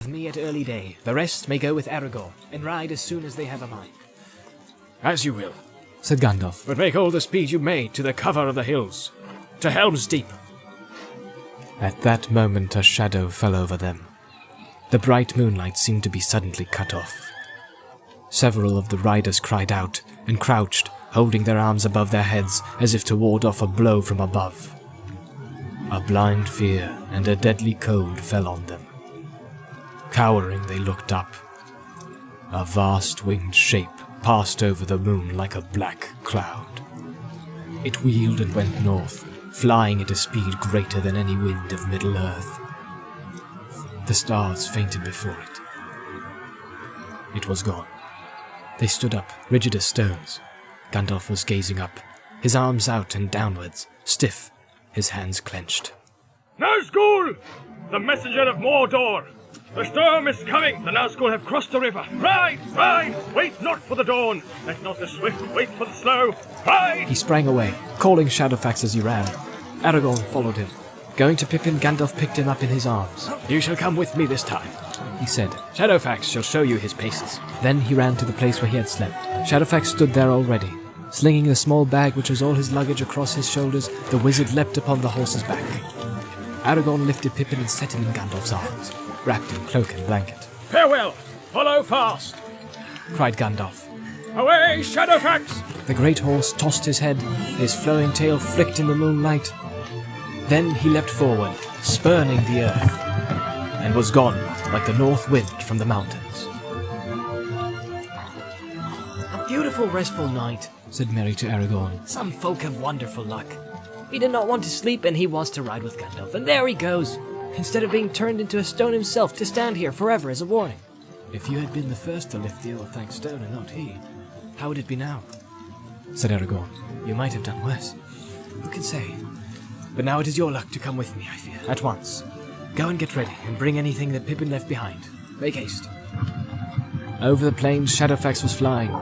With me at early day. The rest may go with Aragorn, and ride as soon as they have a mind. As you will, said Gandalf. but make all the speed you may to the cover of the hills, to Helm's Deep. At that moment a shadow fell over them. The bright moonlight seemed to be suddenly cut off. Several of the riders cried out and crouched, holding their arms above their heads as if to ward off a blow from above. A blind fear and a deadly cold fell on them. Cowering, they looked up. A vast winged shape passed over the moon like a black cloud. It wheeled and went north, flying at a speed greater than any wind of Middle-earth. The stars fainted before it. It was gone. They stood up, rigid as stones. Gandalf was gazing up, his arms out and downwards, stiff, his hands clenched. Nazgul! The messenger of Mordor! The storm is coming! The Nazgul have crossed the river! Ride! Ride! Wait not for the dawn! Let not the swift wait for the slow! Ride! He sprang away, calling Shadowfax as he ran. Aragorn followed him. Going to Pippin, Gandalf picked him up in his arms. You shall come with me this time, he said. Shadowfax shall show you his paces. Then he ran to the place where he had slept. Shadowfax stood there already. Slinging the small bag which was all his luggage across his shoulders, the wizard leapt upon the horse's back. Aragorn lifted Pippin and set him in Gandalf's arms, wrapped in cloak and blanket. Farewell! Follow fast! Cried Gandalf. Away, Shadowfax! The great horse tossed his head, his flowing tail flicked in the moonlight. Then he leapt forward, spurning the earth, and was gone like the north wind from the mountains. A beautiful, restful night, said Merry to Aragorn. Some folk have wonderful luck. He did not want to sleep, and he wants to ride with Gandalf, and there he goes, instead of being turned into a stone himself to stand here forever as a warning. If you had been the first to lift the Orthanc stone and not he, how would it be now? Said Aragorn. You might have done worse. Who can say? But now it is your luck to come with me, I fear, at once. Go and get ready, and bring anything that Pippin left behind. Make haste. Over the plains, Shadowfax was flying,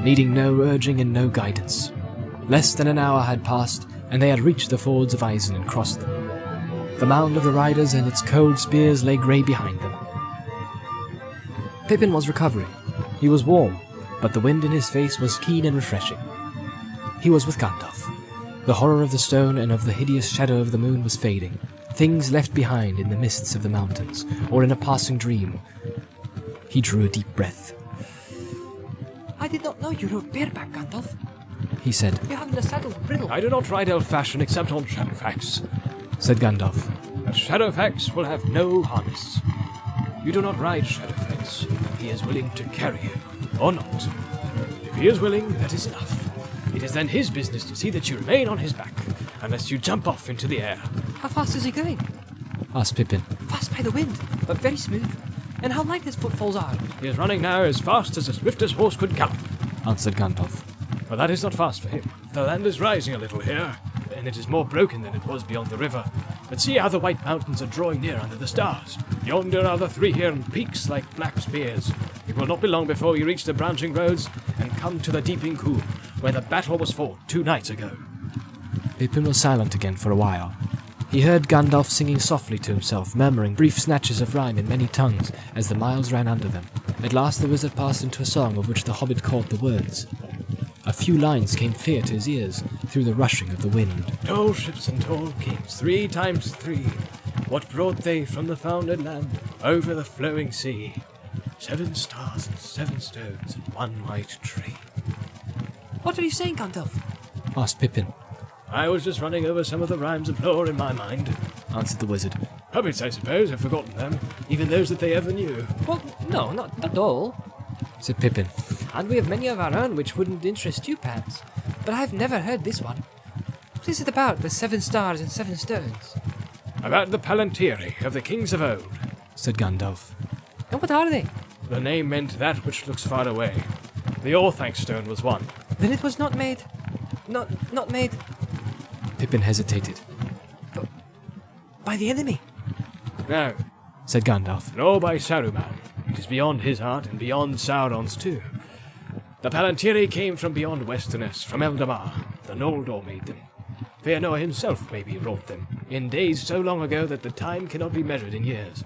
needing no urging and no guidance. Less than an hour had passed, and they had reached the fords of Isen and crossed them. The mound of the riders and its cold spears lay grey behind them. Pippin was recovering. He was warm, but the wind in his face was keen and refreshing. He was with Gandalf. The horror of the stone and of the hideous shadow of the moon was fading. Things left behind in the mists of the mountains, or in a passing dream. He drew a deep breath. I did not know you rode bareback, Gandalf. He said. You haven't a saddle or bridle. I do not ride elf-fashion except on Shadowfax, said Gandalf. But Shadowfax will have no harness. You do not ride Shadowfax. He is willing to carry you, or not. If he is willing, that is enough. It is then his business to see that you remain on his back, unless you jump off into the air. How fast is he going? Asked Pippin. Fast by the wind, but very smooth. And how light his footfalls are. He is running now as fast as the swiftest horse could gallop, answered Gandalf. But that is not fast for him. The land is rising a little here, and it is more broken than it was beyond the river. But see how the white mountains are drawing near under the stars. Yonder are the three-horned peaks like black spears. It will not be long before we reach the branching roads and come to the Deeping Cool, where the battle was fought 2 nights ago. Pippin was silent again for a while. He heard Gandalf singing softly to himself, murmuring brief snatches of rhyme in many tongues as the miles ran under them. At last the wizard passed into a song of which the hobbit caught the words. A few lines came clear to his ears through the rushing of the wind. Tall ships and tall kings, 3 times 3. What brought they from the founded land over the flowing sea? 7 stars and 7 stones and 1 white tree. What are you saying, Gandalf? Asked Pippin. I was just running over some of the rhymes of lore in my mind, answered the wizard. Hobbits, I suppose, have forgotten them, even those that they ever knew. Well, no, not all, said Pippin. And we have many of our own which wouldn't interest you, perhaps. But I've never heard this one. What is it about, the 7 stars and 7 stones? About the Palantiri of the kings of old, said Gandalf. And what are they? The name meant that which looks far away. The Orthanc stone was one. Then it was not made... Not made... Pippin hesitated. But by the enemy? No, said Gandalf. Nor by Saruman. It is beyond his art and beyond Sauron's too. The Palantiri came from beyond Westerness, from Eldamar. The Noldor made them. Fëanor himself maybe wrought them, in days so long ago that the time cannot be measured in years.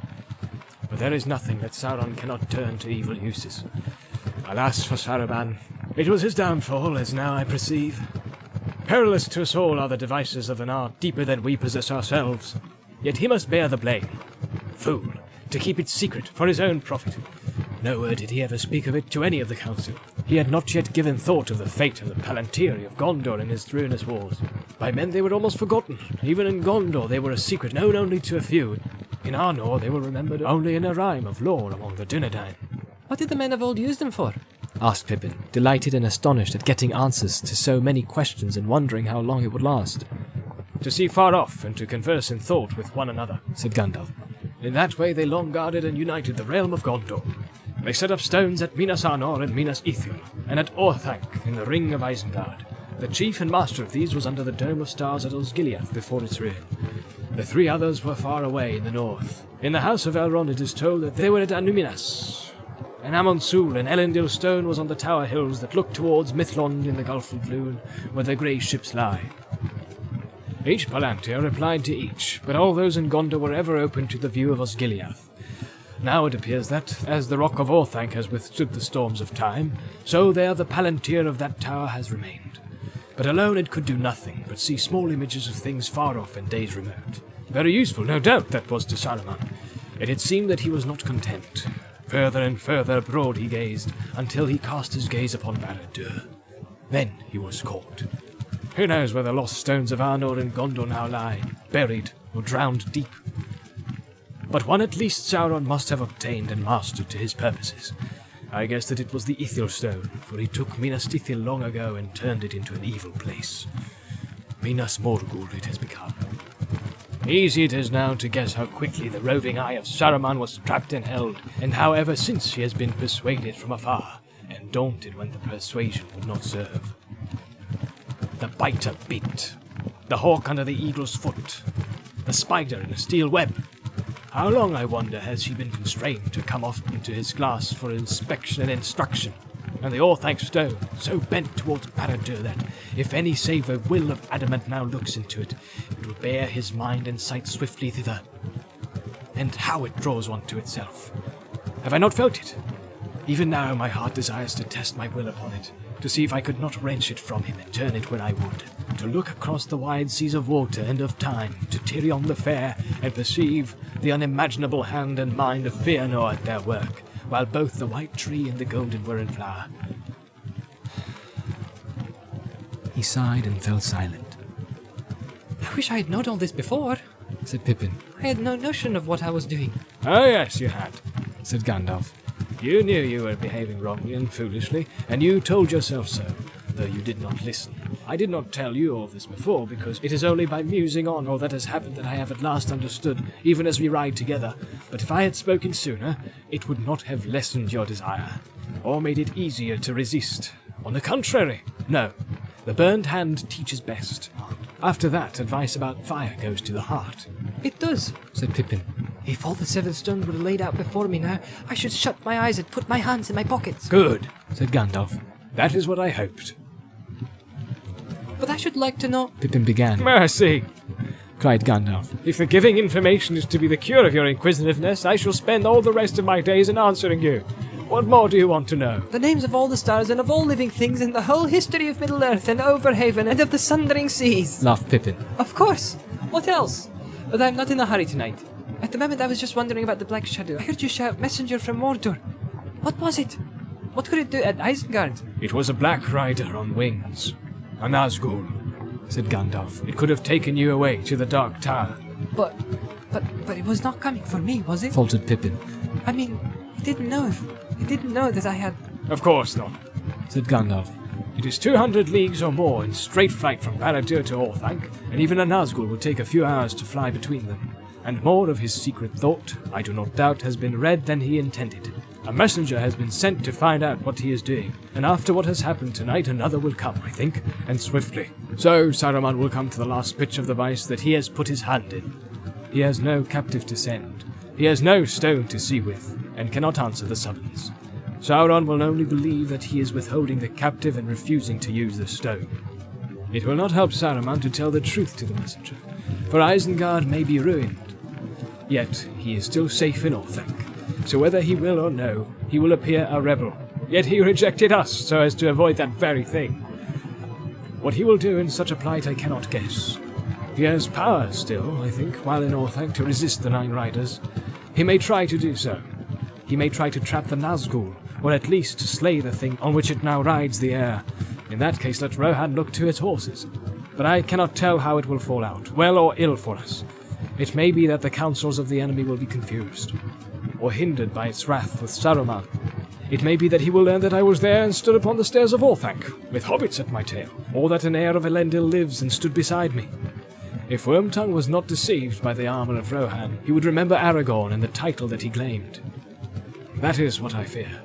but there is nothing that Sauron cannot turn to evil uses. Alas for Saruman, it was his downfall, as now I perceive. Perilous to us all are the devices of an art deeper than we possess ourselves. Yet he must bear the blame. Fool, to keep it secret for his own profit. Nowhere did he ever speak of it to any of the council. He had not yet given thought of the fate of the Palantiri of Gondor in his ruinous wars. By men they were almost forgotten. Even in Gondor they were a secret known only to a few. In Arnor they were remembered only in a rhyme of lore among the Dunedain. What did the men of old use them for? Asked Pippin, delighted and astonished at getting answers to so many questions and wondering how long it would last. To see far off and to converse in thought with one another, said Gandalf. In that way they long guarded and united the realm of Gondor. They set up stones at Minas Anor and Minas Ithil, and at Orthanc in the Ring of Isengard. The chief and master of these was under the Dome of Stars at Osgiliath before its ruin. The three others were far away in the north. In the house of Elrond it is told that they were at Anuminas, and Amonsul and Elendil Stone was on the tower hills that look towards Mithlond in the Gulf of Lune, where the grey ships lie. Each Palantir replied to each, but all those in Gondor were ever open to the view of Osgiliath. Now it appears that, as the Rock of Orthanc has withstood the storms of time, so there the Palantir of that tower has remained. But alone it could do nothing but see small images of things far off and days remote. Very useful, no doubt, that was to Saruman. Yet it seemed that he was not content. Further and further abroad he gazed, until he cast his gaze upon Barad-dûr. Then he was caught. Who knows where the lost stones of Arnor and Gondor now lie, buried or drowned deep? But one at least Sauron must have obtained and mastered to his purposes. I guess that it was the Ithil stone, for he took Minas Ithil long ago and turned it into an evil place. Minas Morgul it has become. Easy it is now to guess how quickly the roving eye of Saruman was trapped and held, and how ever since he has been persuaded from afar, and daunted when the persuasion would not serve. The biter bit, the hawk under the eagle's foot, the spider in a steel web. How long, I wonder, has he been constrained to come often to his glass for inspection and instruction? And the Orthanc stone, so bent towards Barad-dûr that, if any save a will of adamant now looks into it, it will bear his mind and sight swiftly thither. And how it draws one to itself. Have I not felt it? Even now my heart desires to test my will upon it, to see if I could not wrench it from him and turn it when I would, to look across the wide seas of water and of time to Tirion the Fair and perceive the unimaginable hand and mind of Fëanor at their work, while both the white tree and the golden were in flower. He sighed and fell silent. I wish I had known all this before, said Pippin. I had no notion of what I was doing. Oh yes, you had, said Gandalf. You knew you were behaving wrongly and foolishly, and you told yourself so, though you did not listen. I did not tell you all this before, because it is only by musing on all that has happened that I have at last understood, even as we ride together. But if I had spoken sooner, it would not have lessened your desire, or made it easier to resist. On the contrary, no. The burned hand teaches best. After that, advice about fire goes to the heart. It does, said Pippin. If all the seven stones were laid out before me now, I should shut my eyes and put my hands in my pockets. Good, said Gandalf. That is what I hoped. But I should like to know... Pippin began. Mercy, cried Gandalf. If the giving information is to be the cure of your inquisitiveness, I shall spend all the rest of my days in answering you. What more do you want to know? The names of all the stars and of all living things in the whole history of Middle-earth and Overhaven and of the sundering seas. Laughed Pippin. Of course. What else? But I'm not in a hurry tonight. At the moment I was just wondering about the Black Shadow. I heard you shout, "Messenger from Mordor." What was it? What could it do at Isengard? It was a black rider on wings. A Nazgul, said Gandalf. It could have taken you away to the Dark Tower. But it was not coming for me, was it? Faltered Pippin. I mean, it didn't know that I had... Of course not, said Gandalf. It is 200 leagues or more in straight flight from Barad-dûr to Orthanc, and even a Nazgul will take a few hours to fly between them. And more of his secret thought, I do not doubt, has been read than he intended. A messenger has been sent to find out what he is doing, and after what has happened tonight, another will come, I think, and swiftly. So Saruman will come to the last pitch of the vice that he has put his hand in. He has no captive to send. He has no stone to see with, and cannot answer the summons. Sauron will only believe that he is withholding the captive and refusing to use the stone. It will not help Saruman to tell the truth to the messenger, for Isengard may be ruined. Yet he is still safe in Orthanc, So whether he will or no, he will appear a rebel. Yet he rejected us so as to avoid that very thing. What he will do in such a plight I cannot guess. He has power still, I think, while in Orthanc, to resist the Nine Riders. He may try to do so. He may try to trap the Nazgul, or at least to slay the thing on which it now rides the air. In that case, let Rohan look to its horses. But I cannot tell how it will fall out, well or ill for us. It may be that the counsels of the enemy will be confused, or hindered by its wrath with Saruman. It may be that he will learn that I was there and stood upon the stairs of Orthanc, with hobbits at my tail, or that an heir of Elendil lives and stood beside me. If Wormtongue was not deceived by the armour of Rohan, he would remember Aragorn and the title that he claimed. That is what I fear.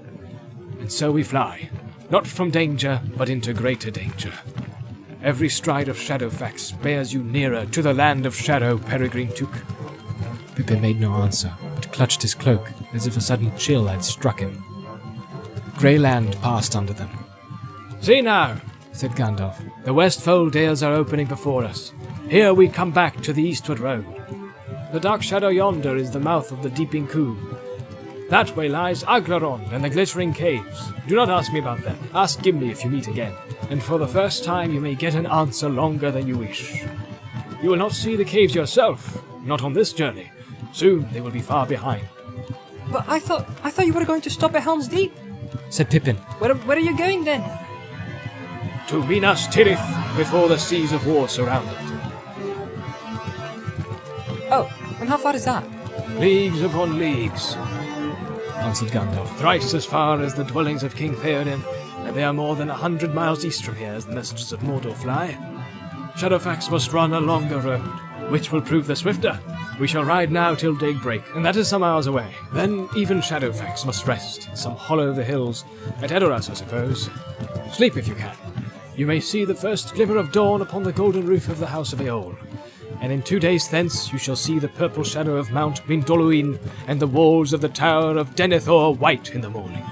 And so we fly, not from danger, but into greater danger. Every stride of Shadowfax bears you nearer to the land of shadow, Peregrine Took. Pippin made no answer, but clutched his cloak as if a sudden chill had struck him. Grey land passed under them. See now, said Gandalf. the Westfold dales are opening before us. Here we come back to the eastward road. The dark shadow yonder is the mouth of the Deeping Coup. That way lies Aglarond and the Glittering Caves. Do not ask me about them. Ask Gimli if you meet again, and for the first time you may get an answer longer than you wish. You will not see the caves yourself, not on this journey. Soon they will be far behind. But I thought you were going to stop at Helm's Deep. Said Pippin. Where are you going then? To Minas Tirith, before the seas of war surround it. Oh, and how far is that? Leagues upon leagues, Answered Gandalf. thrice as far as the dwellings of King Theoden, and they are more than 100 miles east from here as the messengers of Mordor fly. Shadowfax must run a longer road, which will prove the swifter. We shall ride now till daybreak, and that is some hours away. Then even Shadowfax must rest in some hollow of the hills, at Edoras, I suppose. Sleep if you can. You may see the first glimmer of dawn upon the golden roof of the House of Eol, and in 2 days thence you shall see the purple shadow of Mount Mindoluin and the walls of the Tower of Denethor white in the morning.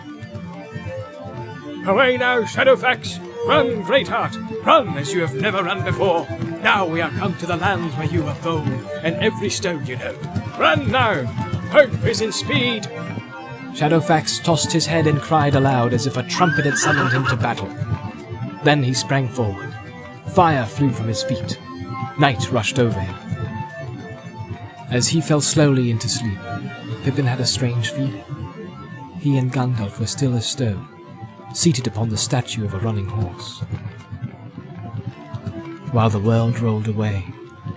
Away now, Shadowfax! Run, Greatheart! Run as you have never run before! Now we are come to the lands where you are foe, and every stone you know. Run now! Hope is in speed! Shadowfax tossed his head and cried aloud as if a trumpet had summoned him to battle. Then he sprang forward. Fire flew from his feet. Night rushed over him. As he fell slowly into sleep, Pippin had a strange feeling. He and Gandalf were still as stone, seated upon the statue of a running horse, while the world rolled away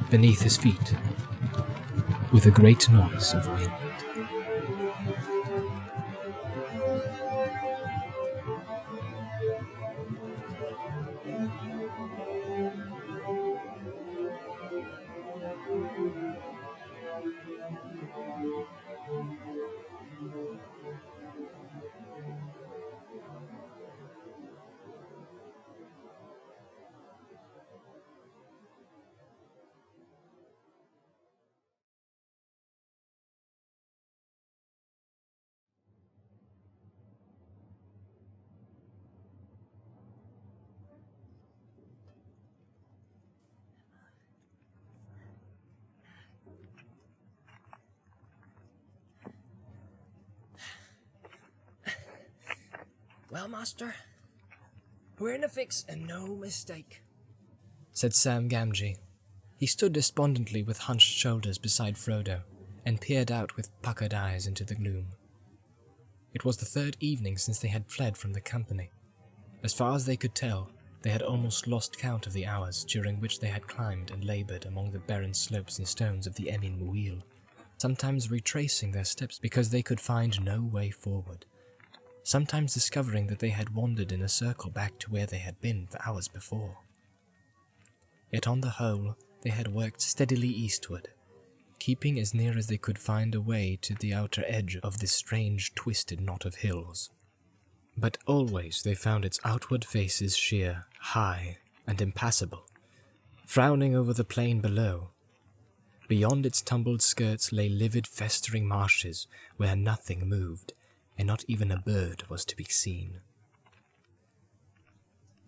beneath his feet with a great noise of wind. Well, Master, we're in a fix and no mistake, said Sam Gamgee. He stood despondently with hunched shoulders beside Frodo, and peered out with puckered eyes into the gloom. It was the third evening since they had fled from the company. As far as they could tell, they had almost lost count of the hours during which they had climbed and laboured among the barren slopes and stones of the Emin Muil, sometimes retracing their steps because they could find no way forward, sometimes discovering that they had wandered in a circle back to where they had been for hours before. Yet on the whole, they had worked steadily eastward, keeping as near as they could find a way to the outer edge of this strange twisted knot of hills. But always they found its outward faces sheer, high, and impassable, frowning over the plain below. Beyond its tumbled skirts lay livid, festering marshes where nothing moved, and not even a bird was to be seen.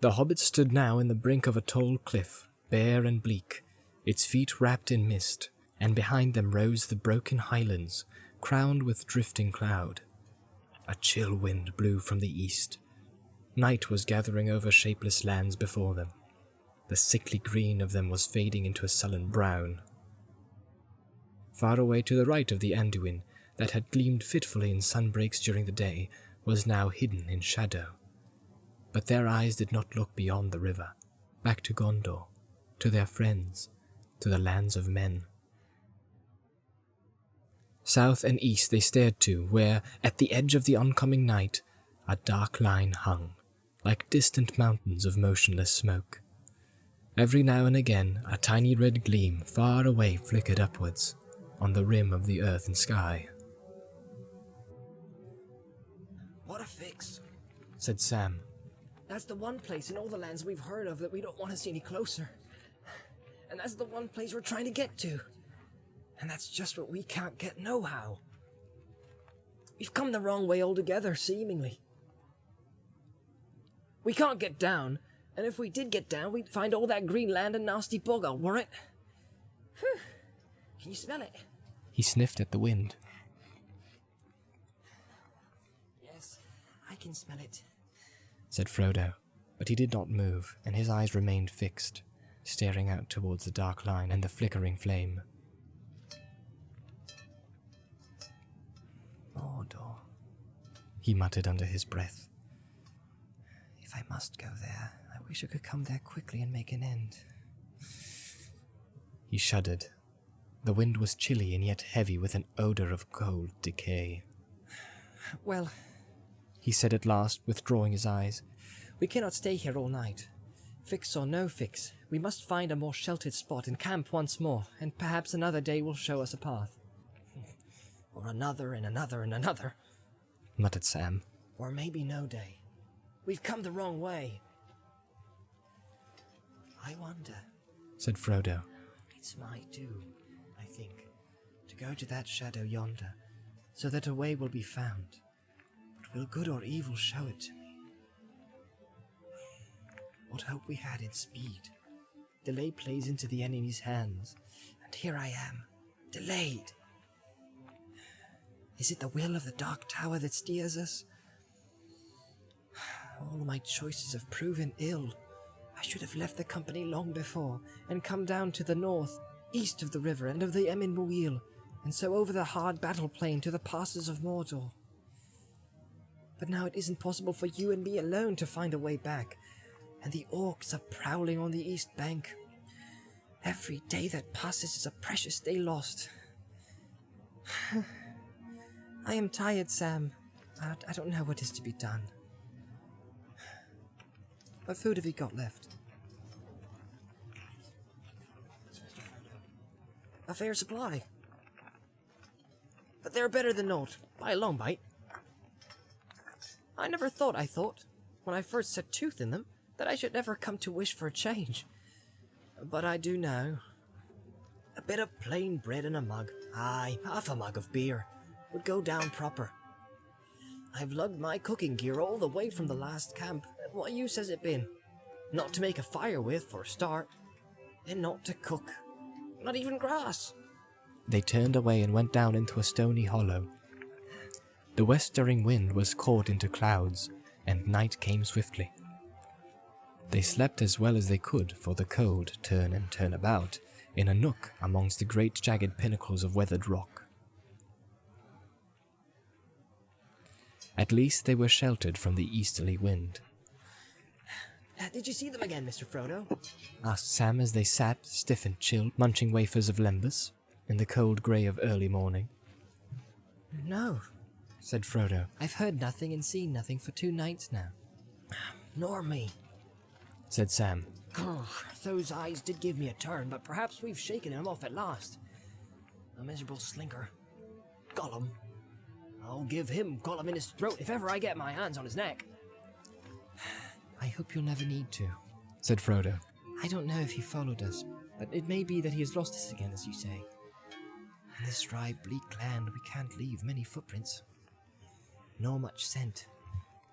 The hobbits stood now in the brink of a tall cliff, bare and bleak, its feet wrapped in mist, and behind them rose the broken highlands, crowned with drifting cloud. A chill wind blew from the east. Night was gathering over shapeless lands before them. The sickly green of them was fading into a sullen brown. Far away to the right of the Anduin, that had gleamed fitfully in sunbreaks during the day, was now hidden in shadow. But their eyes did not look beyond the river, back to Gondor, to their friends, to the lands of men. South and east they stared to, where, at the edge of the oncoming night, a dark line hung, like distant mountains of motionless smoke. Every now and again, a tiny red gleam far away flickered upwards, on the rim of the earth and sky. What a fix, said Sam. That's the one place in all the lands we've heard of that we don't want to see any closer. And that's the one place we're trying to get to. And that's just what we can't get nohow. We've come the wrong way altogether, seemingly. We can't get down, and if we did get down, we'd find all that green land a nasty boggle, were it? Whew. Can you smell it? He sniffed at the wind. Yes, I can smell it, said Frodo, but he did not move, and his eyes remained fixed, staring out towards the dark line and the flickering flame. Mordor, he muttered under his breath. If I must go there, I wish I could come there quickly and make an end. He shuddered. The wind was chilly and yet heavy with an odor of cold decay. Well, he said at last, withdrawing his eyes, we cannot stay here all night. Fix or no fix, we must find a more sheltered spot and camp once more, and perhaps another day will show us a path. Or another and another and another, muttered Sam. Or maybe no day. We've come the wrong way. I wonder, said Frodo. It's my doom, I think, to go to that shadow yonder, so that a way will be found. But will good or evil show it to me? What hope we had in speed. Delay plays into the enemy's hands, and here I am, delayed. Is it the will of the Dark Tower that steers us? All my choices have proven ill. I should have left the company long before, and come down to the north, east of the river and of the Emyn Muil, and so over the hard battle plain to the passes of Mordor. But now it isn't possible for you and me alone to find a way back, and the orcs are prowling on the east bank. Every day that passes is a precious day lost. I am tired, Sam. I don't know what is to be done. What food have you got left? A fair supply. But they're better than naught, by a long bite. I never thought, when I first set tooth in them, that I should ever come to wish for a change. But I do now. A bit of plain bread and a mug, aye, half a mug of beer, would go down proper. I've lugged my cooking gear all the way from the last camp, and what use has it been? Not to make a fire with, for a start, and not to cook. Not even grass. They turned away and went down into a stony hollow. The westering wind was caught into clouds, and night came swiftly. They slept as well as they could, for the cold turn and turn about, in a nook amongst the great jagged pinnacles of weathered rock. At least they were sheltered from the easterly wind. Did you see them again, Mr. Frodo? Asked Sam as they sat, stiff and chilled, munching wafers of lembas, in the cold grey of early morning. No, said Frodo. I've heard nothing and seen nothing for 2 nights now. Nor me, said Sam. Those eyes did give me a turn, but perhaps we've shaken him off at last. A miserable slinker. Gollum. I'll give him Gollum in his throat if ever I get my hands on his neck. I hope you'll never need to, said Frodo. I don't know if he followed us, but it may be that he has lost us again, as you say. In this dry, bleak land, we can't leave many footprints. Nor much scent,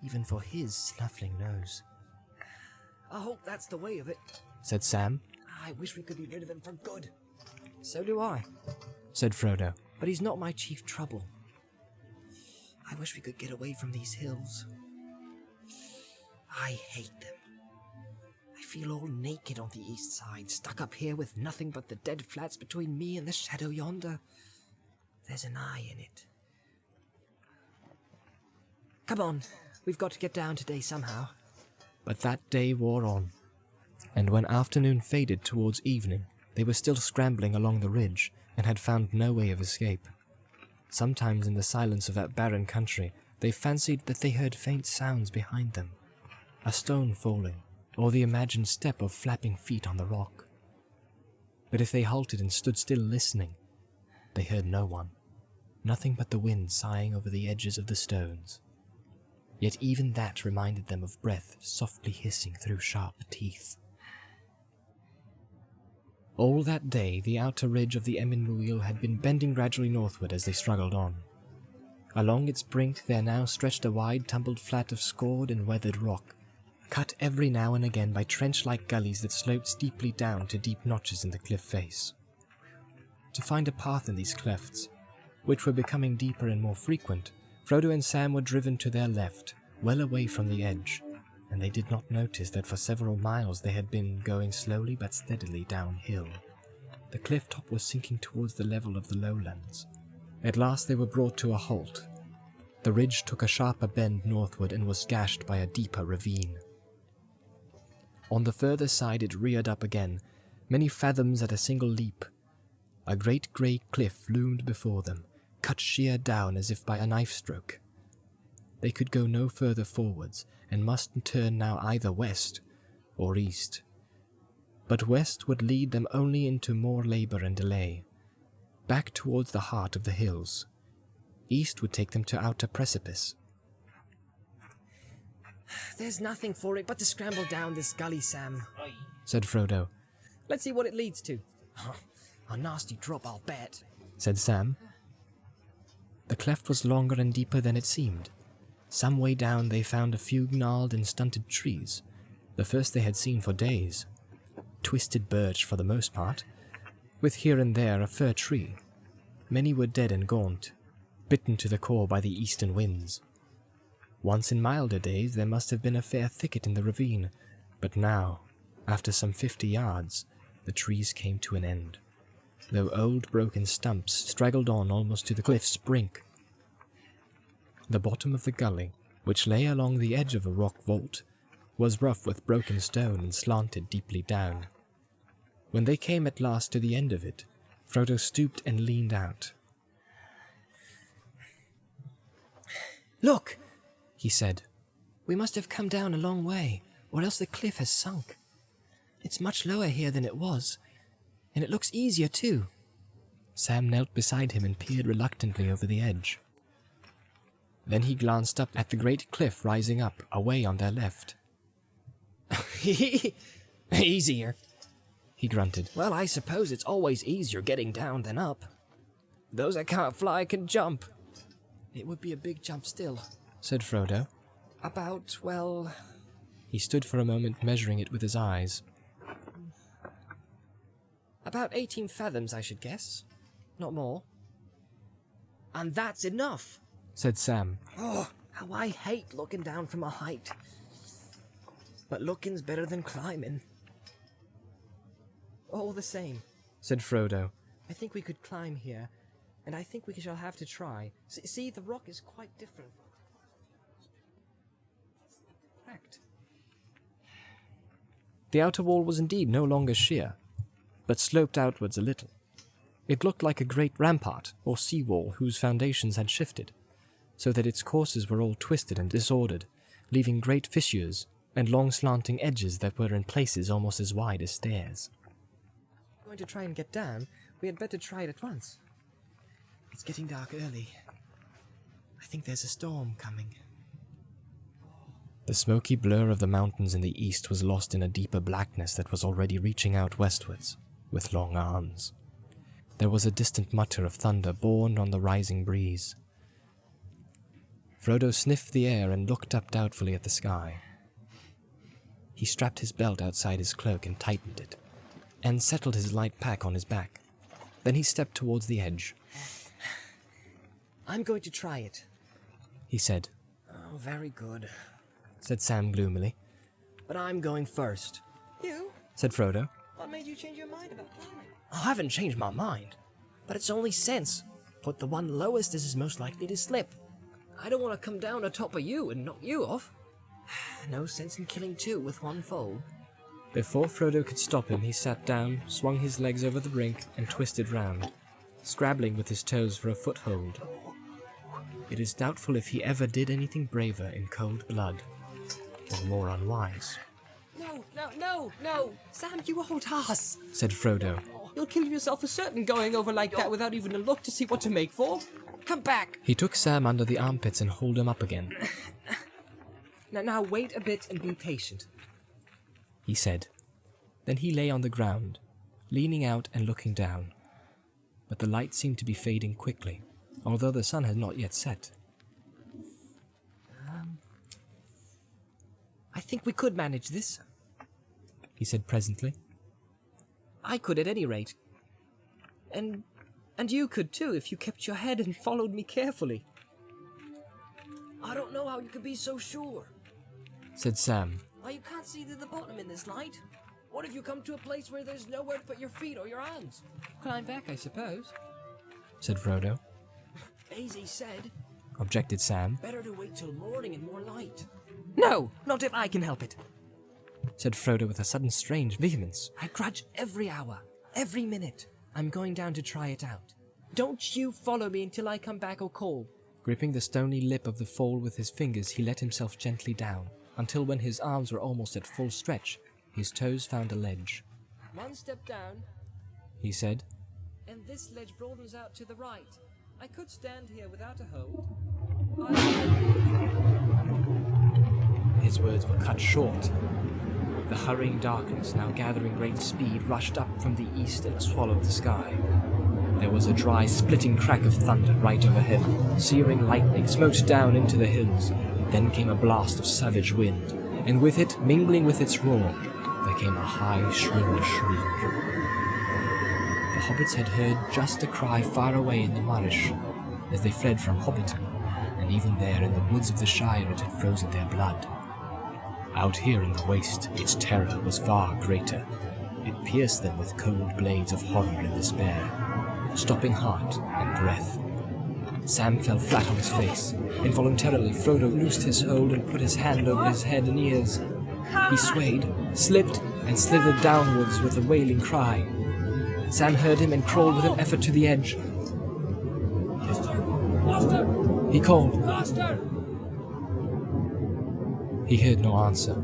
even for his snuffling nose. I hope that's the way of it, said Sam. I wish we could be rid of him for good. So do I, said Frodo. But he's not my chief trouble. I wish we could get away from these hills. I hate them. I feel all naked on the east side, stuck up here with nothing but the dead flats between me and the shadow yonder. There's an eye in it. Come on, we've got to get down today somehow. But that day wore on, and when afternoon faded towards evening, they were still scrambling along the ridge and had found no way of escape. Sometimes in the silence of that barren country, they fancied that they heard faint sounds behind them, a stone falling, or the imagined step of flapping feet on the rock. But if they halted and stood still listening, they heard no one, nothing but the wind sighing over the edges of the stones. Yet even that reminded them of breath softly hissing through sharp teeth. All that day, the outer ridge of the Emyn had been bending gradually northward as they struggled on. Along its brink there now stretched a wide tumbled flat of scored and weathered rock, cut every now and again by trench-like gullies that sloped steeply down to deep notches in the cliff face. To find a path in these clefts, which were becoming deeper and more frequent, Frodo and Sam were driven to their left, well away from the edge, and they did not notice that for several miles they had been going slowly but steadily downhill. The cliff top was sinking towards the level of the lowlands. At last they were brought to a halt. The ridge took a sharper bend northward and was gashed by a deeper ravine. On the further side it reared up again, many fathoms at a single leap. A great grey cliff loomed before them, cut sheer down as if by a knife stroke. They could go no further forwards, and must turn now either west or east. But west would lead them only into more labour and delay, back towards the heart of the hills. East would take them to outer precipice. There's nothing for it but to scramble down this gully, Sam, said Frodo. Let's see what it leads to. A nasty drop, I'll bet, said Sam. The cleft was longer and deeper than it seemed. Some way down they found a few gnarled and stunted trees, the first they had seen for days. Twisted birch for the most part, with here and there a fir tree. Many were dead and gaunt, bitten to the core by the eastern winds. Once in milder days there must have been a fair thicket in the ravine, but now, after some 50 yards, the trees came to an end, though old broken stumps straggled on almost to the cliff's brink. The bottom of the gully, which lay along the edge of a rock vault, was rough with broken stone and slanted deeply down. When they came at last to the end of it, Frodo stooped and leaned out. Look, he said. We must have come down a long way, or else the cliff has sunk. It's much lower here than it was, and it looks easier too. Sam knelt beside him and peered reluctantly over the edge. Then he glanced up at the great cliff rising up, away on their left. Easier, he grunted. Well, I suppose it's always easier getting down than up. Those that can't fly can jump. It would be a big jump still, said Frodo. About, well... He stood for a moment measuring it with his eyes. About 18 fathoms, I should guess. Not more. And that's enough, said Sam. Oh, how I hate looking down from a height. But looking's better than climbing. All the same, said Frodo. I think we could climb here, and I think we shall have to try. See, the rock is quite different. Cracked. The outer wall was indeed no longer sheer, but sloped outwards a little. It looked like a great rampart or sea-wall whose foundations had shifted, so that its courses were all twisted and disordered, leaving great fissures and long slanting edges that were in places almost as wide as stairs. If we're going to try and get down, we had better try it at once. It's getting dark early. I think there's a storm coming. The smoky blur of the mountains in the east was lost in a deeper blackness that was already reaching out westwards, with long arms. There was a distant mutter of thunder borne on the rising breeze. Frodo sniffed the air and looked up doubtfully at the sky. He strapped his belt outside his cloak and tightened it, and settled his light pack on his back. Then he stepped towards the edge. I'm going to try it. he said. Oh, very good. Said Sam gloomily. But I'm going first. You? Said Frodo. What made you change your mind about climbing? I haven't changed my mind. But it's only sense. Put the one lowest as is most likely to slip. I don't want to come down on top of you and knock you off. No sense in killing two with one foal. Before Frodo could stop him, he sat down, swung his legs over the brink, and twisted round, scrabbling with his toes for a foothold. It is doubtful if he ever did anything braver in cold blood, or more unwise, No! Sam, you old ass! said Frodo. You'll kill yourself for certain going over like that without even a look to see what to make for. Come back! He took Sam under the armpits and hauled him up again. Now wait a bit and be patient, he said. Then he lay on the ground, leaning out and looking down. But the light seemed to be fading quickly, although the sun had not yet set. I think we could manage this. He said presently. I could at any rate. And you could too if you kept your head and followed me carefully. I don't know how you could be so sure. Said Sam. Why, you can't see to the bottom in this light. What if you come to a place where there's nowhere to put your feet or your hands? Climb back, I suppose. Said Frodo. Daisy said, Objected Sam. better to wait till morning and more light. No, not if I can help it. Said Frodo with a sudden strange vehemence. I grudge every hour, every minute. I'm going down to try it out. Don't you follow me until I come back or call. Gripping the stony lip of the fall with his fingers, he let himself gently down, until when his arms were almost at full stretch, his toes found a ledge. One step down, He said. and this ledge broadens out to the right. I could stand here without a hold. His words were cut short. The hurrying darkness, now gathering great speed, rushed up from the east and swallowed the sky. There was a dry, splitting crack of thunder right overhead. Searing lightning smote down into the hills. Then came a blast of savage wind, and with it, mingling with its roar, there came a high, shrill shriek. The hobbits had heard just a cry far away in the marsh, as they fled from Hobbiton, and even there in the woods of the Shire it had frozen their blood. Out here in the waste, its terror was far greater. It pierced them with cold blades of horror and despair, stopping heart and breath. Sam fell flat on his face. Involuntarily, Frodo loosed his hold and put his hand over his head and ears. He swayed, slipped, and slithered downwards with a wailing cry. Sam heard him and crawled with an effort to the edge. He called. He heard no answer.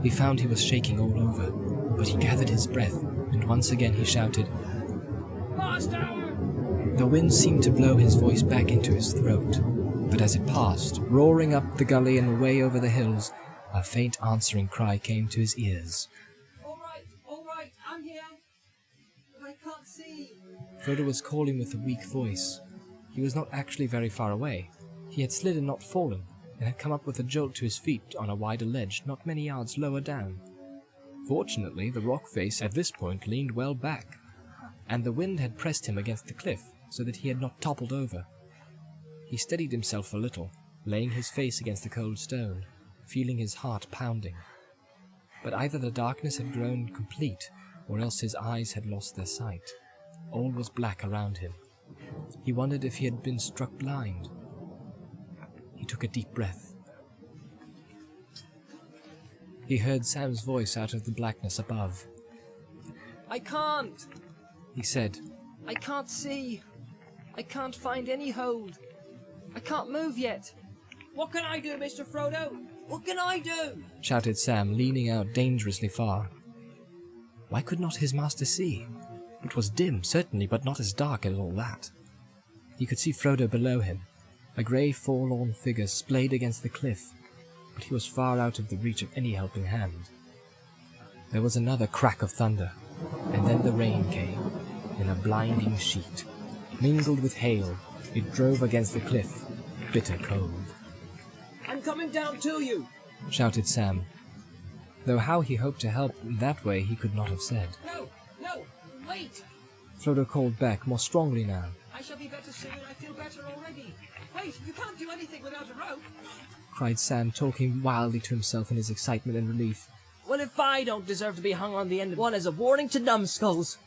He found he was shaking all over, but he gathered his breath, and once again he shouted. The wind seemed to blow his voice back into his throat, but as it passed, roaring up the gully and away over the hills, a faint answering cry came to his ears. All right, I'm here. But I can't see. Frodo was calling with a weak voice. He was not actually very far away. He had slid and not fallen, and had come up with a jolt to his feet on a wider ledge not many yards lower down. Fortunately, the rock face at this point leaned well back, and the wind had pressed him against the cliff so that he had not toppled over. He steadied himself a little, laying his face against the cold stone, feeling his heart pounding. But either the darkness had grown complete, or else his eyes had lost their sight. All was black around him. He wondered if he had been struck blind. He took a deep breath. He heard Sam's voice out of the blackness above. I can't, He said. I can't see. I can't find any hold. I can't move yet. What can I do, Mr. Frodo? What can I do? Shouted Sam, leaning out dangerously far. Why could not his master see? It was dim, certainly, but not as dark as all that. He could see Frodo below him, a grey forlorn figure splayed against the cliff, but he was far out of the reach of any helping hand. There was another crack of thunder, and then the rain came, in a blinding sheet. Mingled with hail, it drove against the cliff, bitter cold. I'm coming down to you. Shouted Sam, though how he hoped to help in that way he could not have said. No, wait. Frodo called back, more strongly now. I I shall be better soon. I feel better already. Wait, you can't do anything without a rope, cried Sam, talking wildly to himself in his excitement and relief. Well, if I don't deserve to be hung on the end of one as a warning to numbskulls.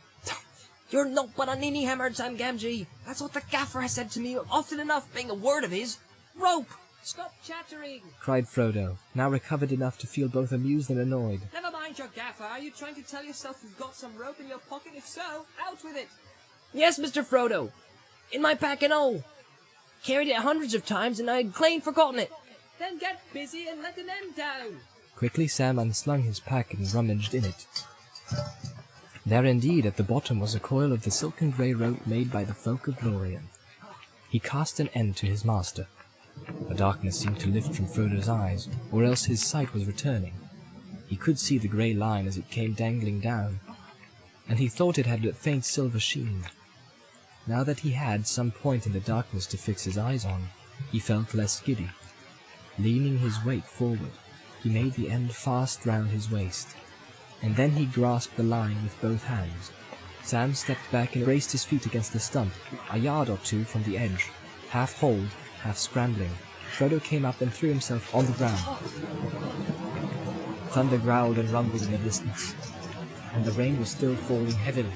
You're not but a ninny hammered, Sam Gamgee. That's what the gaffer has said to me often enough, being a word of his. Rope! Stop chattering! Cried Frodo, now recovered enough to feel both amused and annoyed. Never mind your gaffer. Are you trying to tell yourself you've got some rope in your pocket? If so, out with it! Yes, Mr. Frodo. In my pack and all. Carried it hundreds of times and I had clean forgotten it. Then get busy and let an end down! Quickly Sam unslung his pack and rummaged in it. There indeed at the bottom was a coil of the silken grey rope made by the folk of Lorien. He cast an end to his master. A darkness seemed to lift from Frodo's eyes, or else his sight was returning. He could see the grey line as it came dangling down, and he thought it had a faint silver sheen. Now that he had some point in the darkness to fix his eyes on, he felt less giddy. Leaning his weight forward, he made the end fast round his waist, and then he grasped the line with both hands. Sam stepped back and braced his feet against the stump, a yard or two from the edge. Half hauled, half scrambling, Frodo came up and threw himself on the ground. Thunder growled and rumbled in the distance, and the rain was still falling heavily.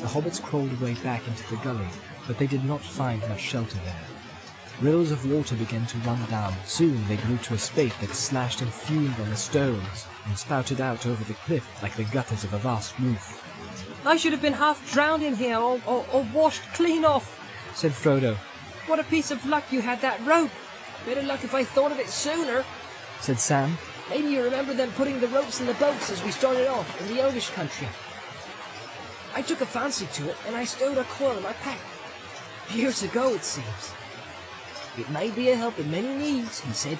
The hobbits crawled away back into the gully, but they did not find much shelter there. Rills of water began to run down. Soon they grew to a spate that slashed and fumed on the stones and spouted out over the cliff like the gutters of a vast roof. I should have been half drowned in here or washed clean off, said Frodo. What a piece of luck you had that rope. Better luck if I thought of it sooner, said Sam. Maybe you remember them putting the ropes in the boats as we started off in the Elvish country. I took a fancy to it and I stowed a coil in my pack. Years ago, it seems. It may be a help in many needs, he said.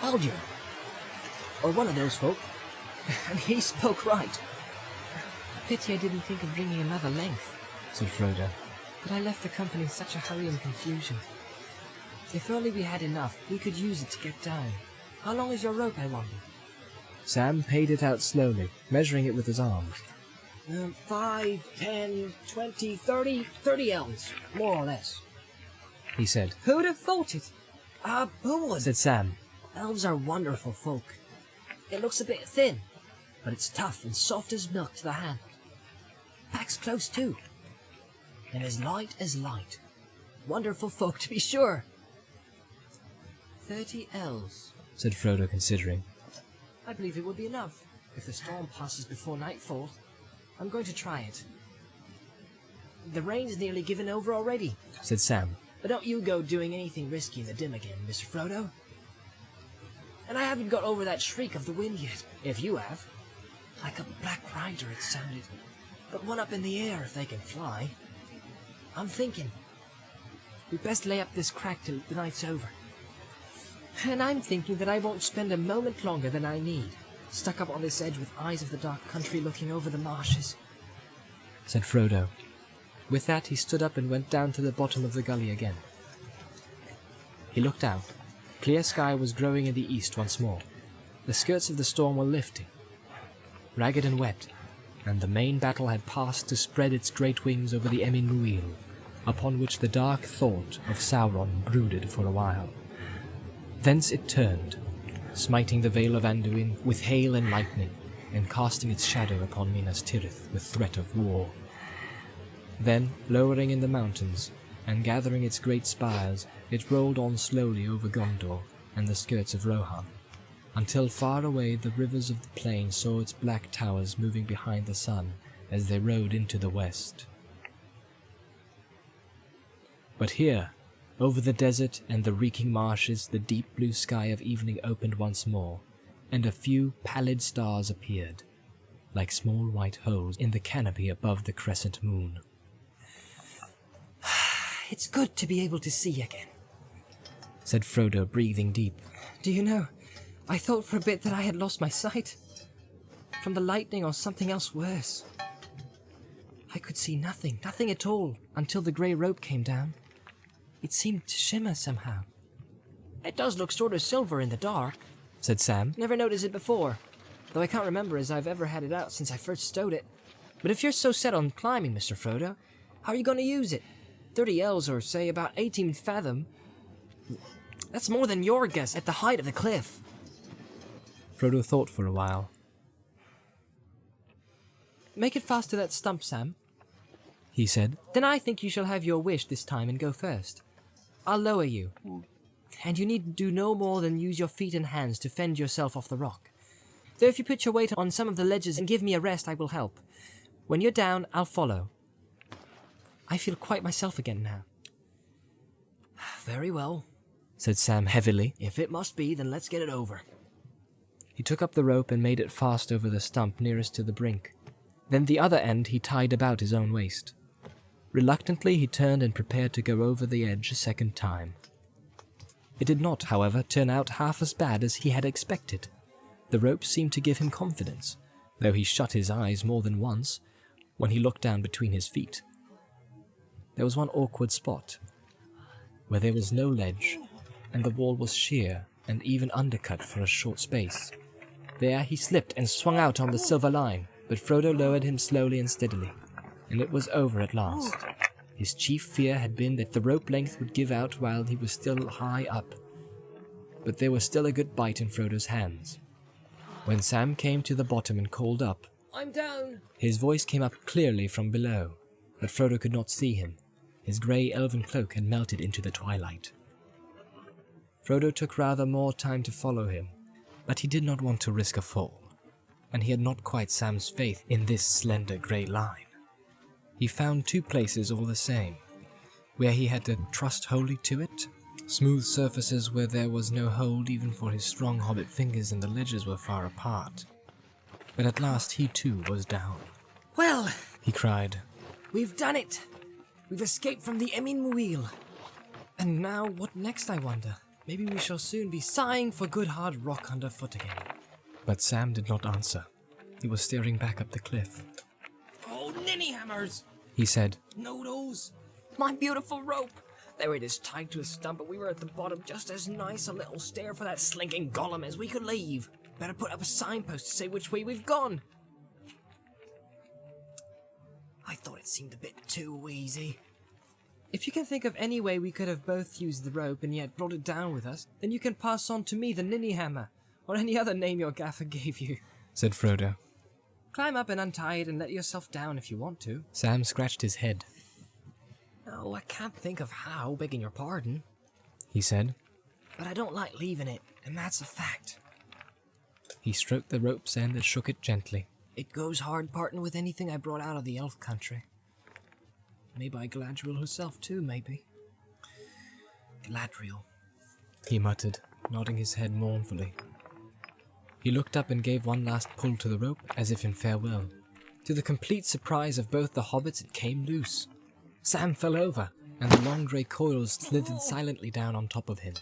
Alger. Or one of those folk. And he spoke right. Pity I didn't think of bringing another length, said Frodo. But I left the company in such a hurry and confusion. If only we had enough, we could use it to get down. How long is your rope, I wonder? Sam paid it out slowly, measuring it with his arms. 5, 10, 20, 30 elms, more or less, he said. Who'd have thought it? Who was said it? Sam. Elves are wonderful folk. It looks a bit thin, but it's tough and soft as milk to the hand. Pack's close too, and as light as light. Wonderful folk, to be sure. 30 elves, said Frodo, considering. I believe it would be enough, if the storm passes before nightfall. I'm going to try it. The rain's nearly given over already, said Sam. But don't you go doing anything risky in the dim again, Mr. Frodo. And I haven't got over that shriek of the wind yet, if you have. Like a black rider it sounded, but one up in the air if they can fly. I'm thinking, we'd best lay up this crack till the night's over. And I'm thinking that I won't spend a moment longer than I need, stuck up on this edge with eyes of the dark country looking over the marshes, said Frodo. With that he stood up and went down to the bottom of the gully again. He looked out. Clear sky was growing in the east once more. The skirts of the storm were lifting, ragged and wet, and the main battle had passed to spread its great wings over the Emyn Muil, upon which the dark thought of Sauron brooded for a while. Thence it turned, smiting the Vale of Anduin with hail and lightning, and casting its shadow upon Minas Tirith with threat of war. Then, lowering in the mountains, and gathering its great spires, it rolled on slowly over Gondor and the skirts of Rohan, until far away the rivers of the plain saw its black towers moving behind the sun as they rode into the west. But here, over the desert and the reeking marshes, the deep blue sky of evening opened once more, and a few pallid stars appeared, like small white holes in the canopy above the crescent moon. It's good to be able to see again, said Frodo, breathing deep. Do you know, I thought for a bit that I had lost my sight, from the lightning or something else worse. I could see nothing at all, until the grey rope came down. It seemed to shimmer somehow. It does look sort of silver in the dark, said Sam. Never noticed it before, though I can't remember as I've ever had it out since I first stowed it. But if you're so set on climbing, Mr. Frodo, how are you going to use it? 30 ells, or say about 18 fathom. That's more than your guess at the height of the cliff. Frodo thought for a while. Make it fast to that stump, Sam, He said, then I think you shall have your wish this time and go first. I'll lower you, and you need do no more than use your feet and hands to fend yourself off the rock. Though if you put your weight on some of the ledges and give me a rest, I will help. When you're down, I'll follow. I feel quite myself again now. Very well, said Sam heavily. if it must be, then let's get it over. He took up the rope and made it fast over the stump nearest to the brink. Then the other end he tied about his own waist. Reluctantly he turned and prepared to go over the edge a second time. It did not, however, turn out half as bad as he had expected. The rope seemed to give him confidence, though he shut his eyes more than once when he looked down between his feet. There was one awkward spot, where there was no ledge, and the wall was sheer and even undercut for a short space. There he slipped and swung out on the silver line, but Frodo lowered him slowly and steadily, and it was over at last. His chief fear had been that the rope length would give out while he was still high up, but there was still a good bite in Frodo's hands. When Sam came to the bottom and called up, I'm down! His voice came up clearly from below, but Frodo could not see him. His grey elven cloak had melted into the twilight. Frodo took rather more time to follow him, but he did not want to risk a fall, and he had not quite Sam's faith in this slender grey line. He found two places all the same, where he had to trust wholly to it, smooth surfaces where there was no hold even for his strong hobbit fingers and the ledges were far apart. But at last he too was down. Well, He cried, we've done it! We've escaped from the Emin Muil. And now, what next, I wonder? Maybe we shall soon be sighing for good hard rock underfoot again. but Sam did not answer. He was staring back up the cliff. Oh, ninny hammers! He said, Know those? My beautiful rope! There it is tied to a stump, but we were at the bottom just as nice a little stair for that slinking golem as we could leave. Better put up a signpost to say which way we've gone. I thought it seemed a bit too easy. If you can think of any way we could have both used the rope and yet brought it down with us, then you can pass on to me the ninny hammer, or any other name your gaffer gave you. said Frodo. Climb up and untie it and let yourself down if you want to. Sam scratched his head. No, I can't think of how, begging your pardon. He said. But I don't like leaving it, and that's a fact. He stroked the rope's end and shook it gently. It goes hard parting with anything I brought out of the elf country. Maybe by Galadriel herself too, maybe. Galadriel. He muttered, nodding his head mournfully. He looked up and gave one last pull to the rope, as if in farewell. To the complete surprise of both the hobbits, it came loose. Sam fell over, and the long grey coils slithered silently down on top of him.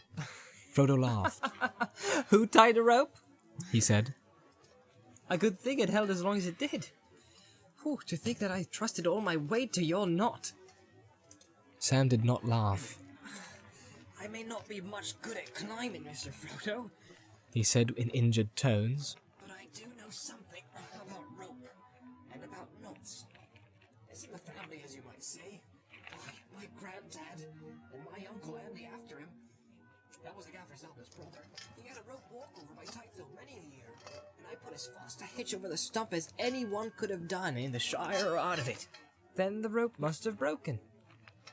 Frodo laughed. Who tied the rope? He said. A good thing it held as long as it did. Whew, to think that I trusted all my weight to your knot. Sam did not laugh. I may not be much good at climbing, Mr. Frodo, He said in injured tones. but I do know something about rope and about knots. It's in the family, as you might say. My granddad and my uncle Andy after him. That was the gaffer's eldest brother. He had a rope walkover by Titeville many a year, and I put as fast a hitch over the stump as anyone could have done in the Shire or out of it. Then the rope must have broken.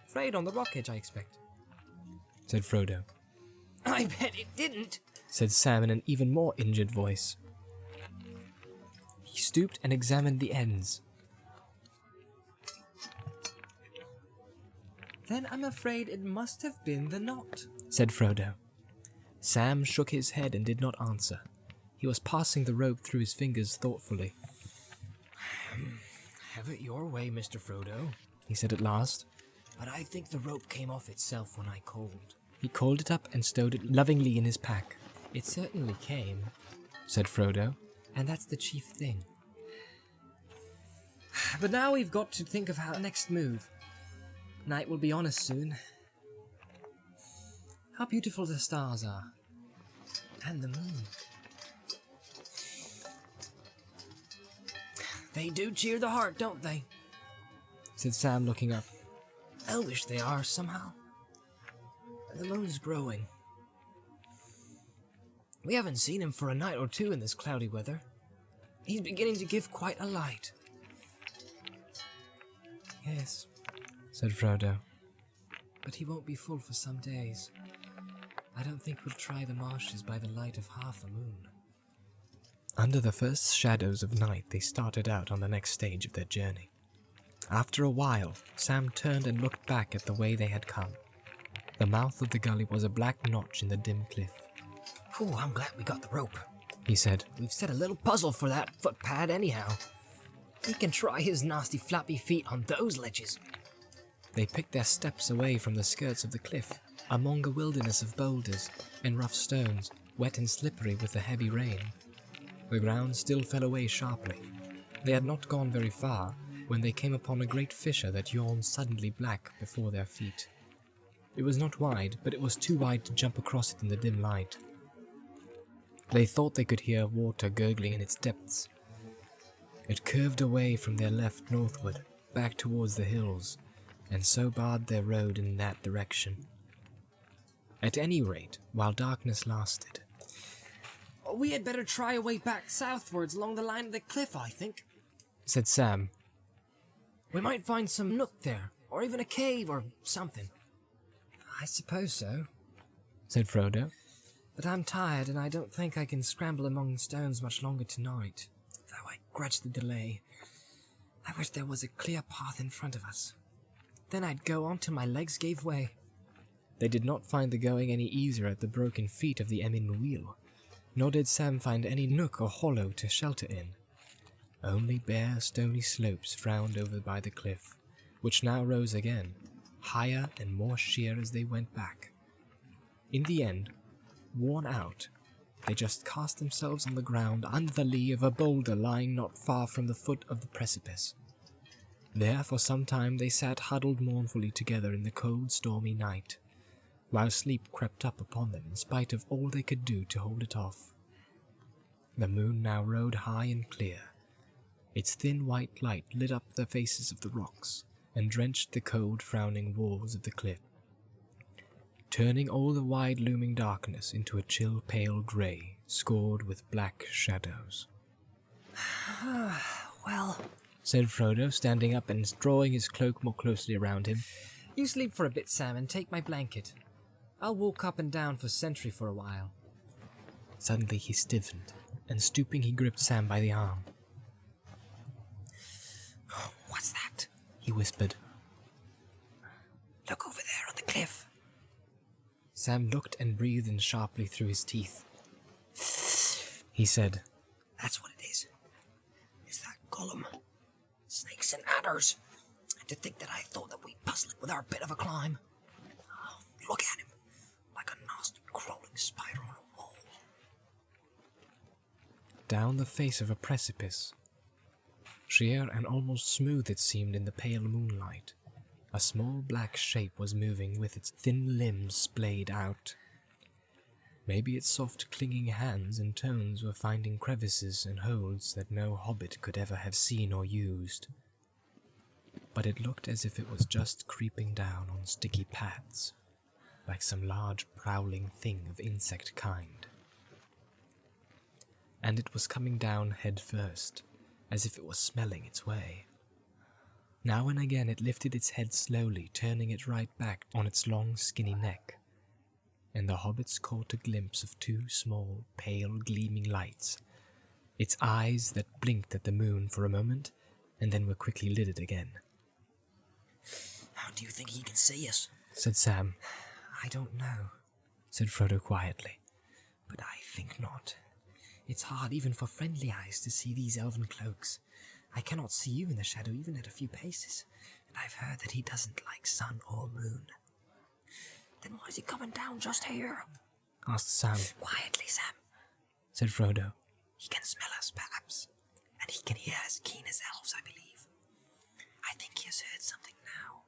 Frayed on the rock edge, I expect. Said Frodo. I bet it didn't, Said Sam in an even more injured voice. He stooped and examined the ends. Then I'm afraid it must have been the knot. Said Frodo. Sam shook his head and did not answer. He was passing the rope through his fingers thoughtfully. Have it your way, Mr. Frodo. He said at last. But I think the rope came off itself when I called. He coiled it up and stowed it lovingly in his pack. It certainly came, Said Frodo. and that's the chief thing. But now we've got to think of our next move. Night will be on us soon. How beautiful the stars are. And the moon. They do cheer the heart, don't they? Said Sam looking up. elvish they are, somehow. And the moon's growing. We haven't seen him for a night or two in this cloudy weather. He's beginning to give quite a light. Yes, said Frodo. but he won't be full for some days. I don't think we'll try the marshes by the light of half a moon. Under the first shadows of night, they started out on the next stage of their journey. After a while, Sam turned and looked back at the way they had come. The mouth of the gully was a black notch in the dim cliff. Whew, I'm glad we got the rope, he said. We've set a little puzzle for that footpad anyhow. He can try his nasty flappy feet on those ledges. They picked their steps away from the skirts of the cliff, among a wilderness of boulders and rough stones, wet and slippery with the heavy rain. The ground still fell away sharply. They had not gone very far when they came upon a great fissure that yawned suddenly black before their feet. It was not wide, but it was too wide to jump across it in the dim light. They thought they could hear water gurgling in its depths. It curved away from their left northward, back towards the hills, and so barred their road in that direction. At any rate, while darkness lasted, We had better try a way back southwards along the line of the cliff, I think. said Sam. We might find some nook there, or even a cave or something. I suppose so, said Frodo. but I'm tired and I don't think I can scramble among stones much longer tonight, though I grudge the delay. I wish there was a clear path in front of us. Then I'd go on till my legs gave way. They did not find the going any easier at the broken feet of the Emyn Wheel, nor did Sam find any nook or hollow to shelter in. Only bare stony slopes frowned over by the cliff, which now rose again, higher and more sheer as they went back. In the end, worn out, they just cast themselves on the ground under the lee of a boulder lying not far from the foot of the precipice. There for some time they sat huddled mournfully together in the cold, stormy night, while sleep crept up upon them in spite of all they could do to hold it off. The moon now rode high and clear. Its thin white light lit up the faces of the rocks and drenched the cold, frowning walls of the cliff, turning all the wide looming darkness into a chill pale grey, scored with black shadows. Well, said Frodo, standing up and drawing his cloak more closely around him. you sleep for a bit, Sam, and take my blanket. I'll walk up and down for sentry for a while. Suddenly he stiffened, and stooping he gripped Sam by the arm. What's that? He whispered. Look over there on the cliff. Sam looked and breathed in sharply through his teeth. He said, That's what it is. Is that Gollum? Snakes and adders. And to think that I thought that we'd puzzle it with our bit of a climb. Oh, look at him. Like a nasty crawling spider on a wall. down the face of a precipice. Sheer and almost smooth it seemed in the pale moonlight. A small black shape was moving with its thin limbs splayed out. Maybe its soft clinging hands and toes were finding crevices and holes that no hobbit could ever have seen or used. But it looked as if it was just creeping down on sticky paths, like some large prowling thing of insect kind. And it was coming down head first, as if it was smelling its way. Now and again it lifted its head slowly, turning it right back on its long skinny neck, and the hobbits caught a glimpse of two small, pale, gleaming lights, its eyes that blinked at the moon for a moment, and then were quickly lidded again. How do you think he can see us? Said Sam. I don't know, Said Frodo quietly. but I think not. It's hard even for friendly eyes to see these elven cloaks. I cannot see you in the shadow even at a few paces, and I've heard that he doesn't like sun or moon. Then why is he coming down just here? Asked Sam. Quietly, Sam. Said Frodo. He can smell us, perhaps, and he can hear as keen as elves, I believe. I think he has heard something now.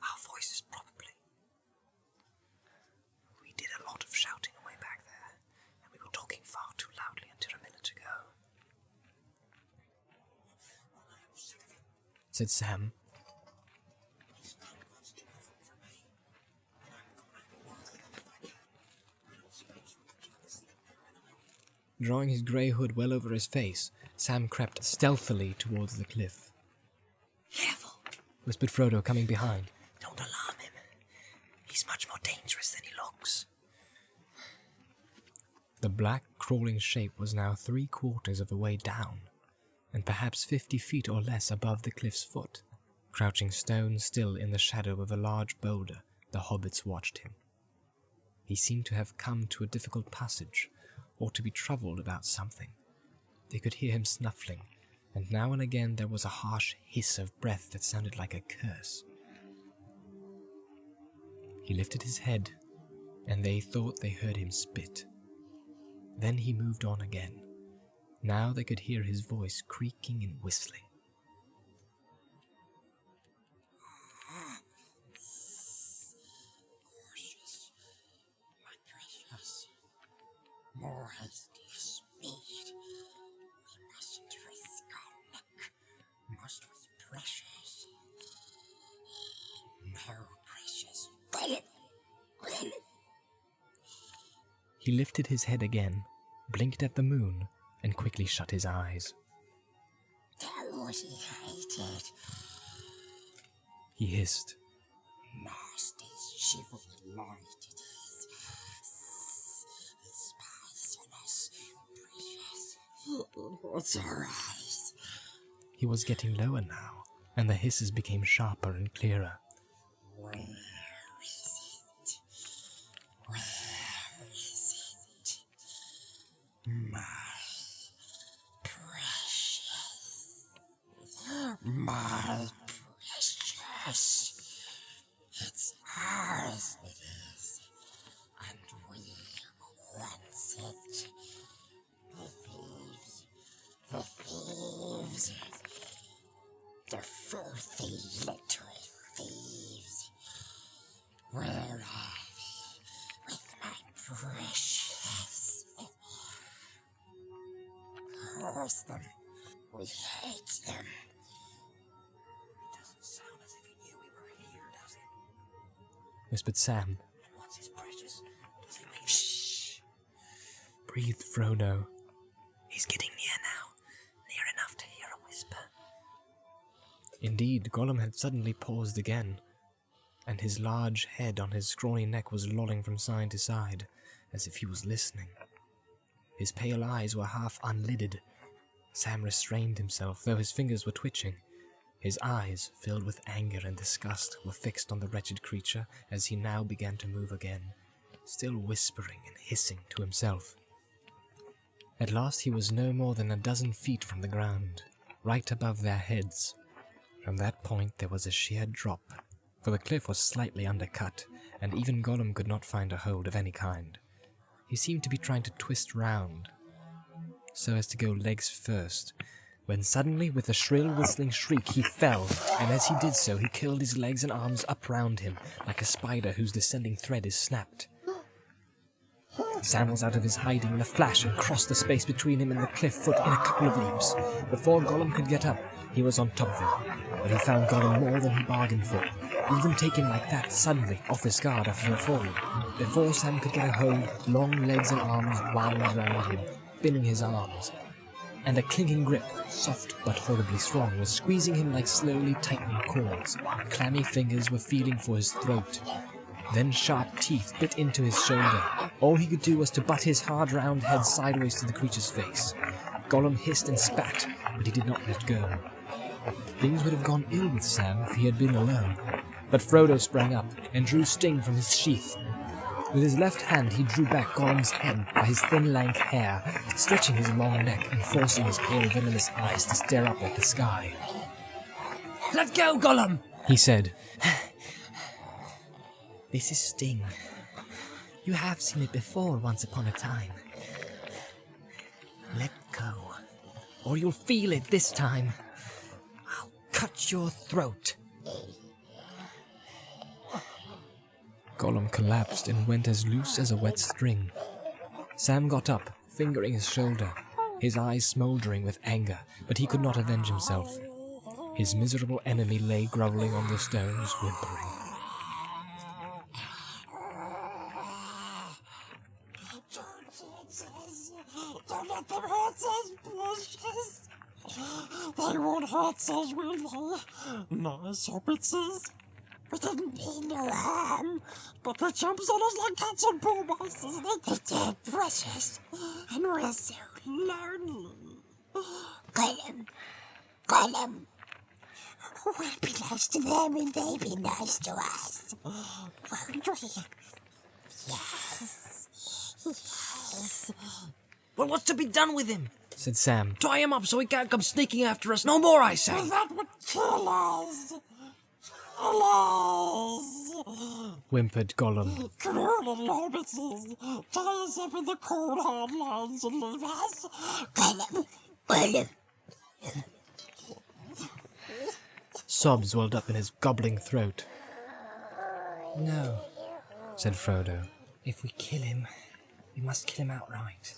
Our voices, probably. We did a lot of shouting away back there, and we were talking far too loudly until a minute ago. Said Sam. Drawing his grey hood well over his face, Sam crept stealthily towards the cliff. Careful! Whispered Frodo, coming behind. Don't alarm him. He's much more dangerous than he looks. The black, crawling shape was now 3/4 of the way down, and perhaps 50 feet or less above the cliff's foot. Crouching stone still in the shadow of a large boulder, the hobbits watched him. He seemed to have come to a difficult passage, or to be troubled about something. They could hear him snuffling, and now and again there was a harsh hiss of breath that sounded like a curse. He lifted his head, and they thought they heard him spit. Then he moved on again. Now they could hear his voice creaking and whistling. Cautious, my precious. More haste, less speed. We mustn't risk our neck. Most was precious. No precious. Well. He lifted his head again, blinked at the moon, and quickly shut his eyes. Tell what he hated. He hissed. Master's chivalry light it is. Spies on us, precious. What's our eyes? He was getting lower now, and the hisses became sharper and clearer. Where is it? Where is it? My precious. My precious. It's ours, it is. And we want it. The thieves. The filthy little thieves. Where are they with my precious? Curse them. We hate them. It doesn't sound as if he knew we were here, does it? Whispered Sam. And what's his precious? Does he make shh? Breathed Frodo. He's getting near now. Near enough to hear a whisper. Indeed, Gollum had suddenly paused again, and his large head on his scrawny neck was lolling from side to side, as if he was listening. His pale eyes were half unlidded. Sam restrained himself, though his fingers were twitching. His eyes, filled with anger and disgust, were fixed on the wretched creature as he now began to move again, still whispering and hissing to himself. At last he was no more than a dozen feet from the ground, right above their heads. From that point there was a sheer drop, for the cliff was slightly undercut, and even Gollum could not find a hold of any kind. He seemed to be trying to twist round, so as to go legs first, when suddenly, with a shrill whistling shriek, he fell, and as he did so he curled his legs and arms up round him, like a spider whose descending thread is snapped. Sam was out of his hiding in a flash and crossed the space between him and the cliff foot in a couple of leaps. Before Gollum could get up, he was on top of him, but he found Gollum more than he bargained for, even taken like that suddenly off his guard after a fall. Before Sam could get a hold, long legs and arms wound round him, spinning his arms, and a clinging grip, soft but horribly strong, was squeezing him like slowly tightening cords. Clammy fingers were feeling for his throat. Then sharp teeth bit into his shoulder. All he could do was to butt his hard round head sideways to the creature's face. Gollum hissed and spat, but he did not let go. Things would have gone ill with Sam if he had been alone. But Frodo sprang up and drew Sting from his sheath. With his left hand he drew back Gollum's head by his thin lank hair, stretching his long neck and forcing his pale venomous eyes to stare up at the sky. Let go, Gollum! He said. This is Sting. You have seen it before once upon a time. Let go, or you'll feel it this time. I'll cut your throat. Gollum collapsed and went as loose as a wet string. Sam got up, fingering his shoulder, his eyes smouldering with anger, but he could not avenge himself. His miserable enemy lay grovelling on the stones, whimpering. Don't let them hurt us, precious. They won't hurt us, will they? Nice hobbitses. We didn't mean no harm, but they jumps on us like cats on bull mice, isn't it? They're dead, precious. And we're so lonely. Gollum. We'll be nice to them and they be nice to us. Won't we? Yes. Well, what's to be done with him? said Sam. Tie him up so he can't come sneaking after us no more, I say. Well, that would kill us. Kill us. Whimpered Gollum. Come here, little hobbitses. Tie us up in the cold, hard lines and leave us. Gollum. Sobs welled up in his gobbling throat. No. Said Frodo. If we kill him, we must kill him outright.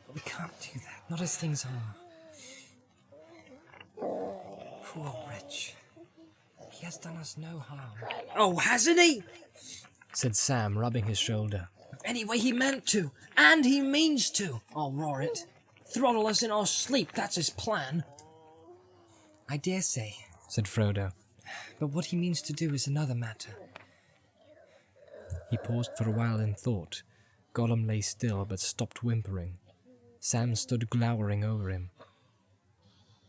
But we can't do that, not as things are. Poor wretch. He has done us no harm. Oh, hasn't he? Said Sam, rubbing his shoulder. Anyway, he meant to. And he means to. I'll roar it. Throttle us in our sleep, that's his plan. I dare say. Said Frodo. But what he means to do is another matter. He paused for a while in thought. Gollum lay still but stopped whimpering. Sam stood glowering over him.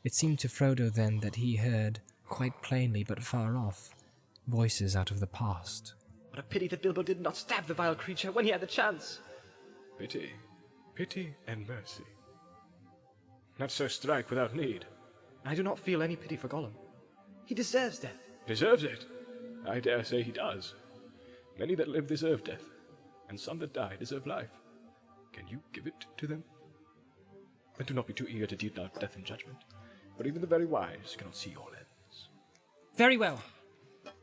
It seemed to Frodo then that he heard, quite plainly but far off, voices out of the past. What a pity that Bilbo did not stab the vile creature when he had the chance. Pity. Pity and mercy. Not so strike without need. I do not feel any pity for Gollum. He deserves death. Deserves it. I dare say he does. Many that live deserve death, and some that die deserve life. Can you give it to them? And do not be too eager to deal out death and judgment, for even the very wise cannot see all ends. Very well.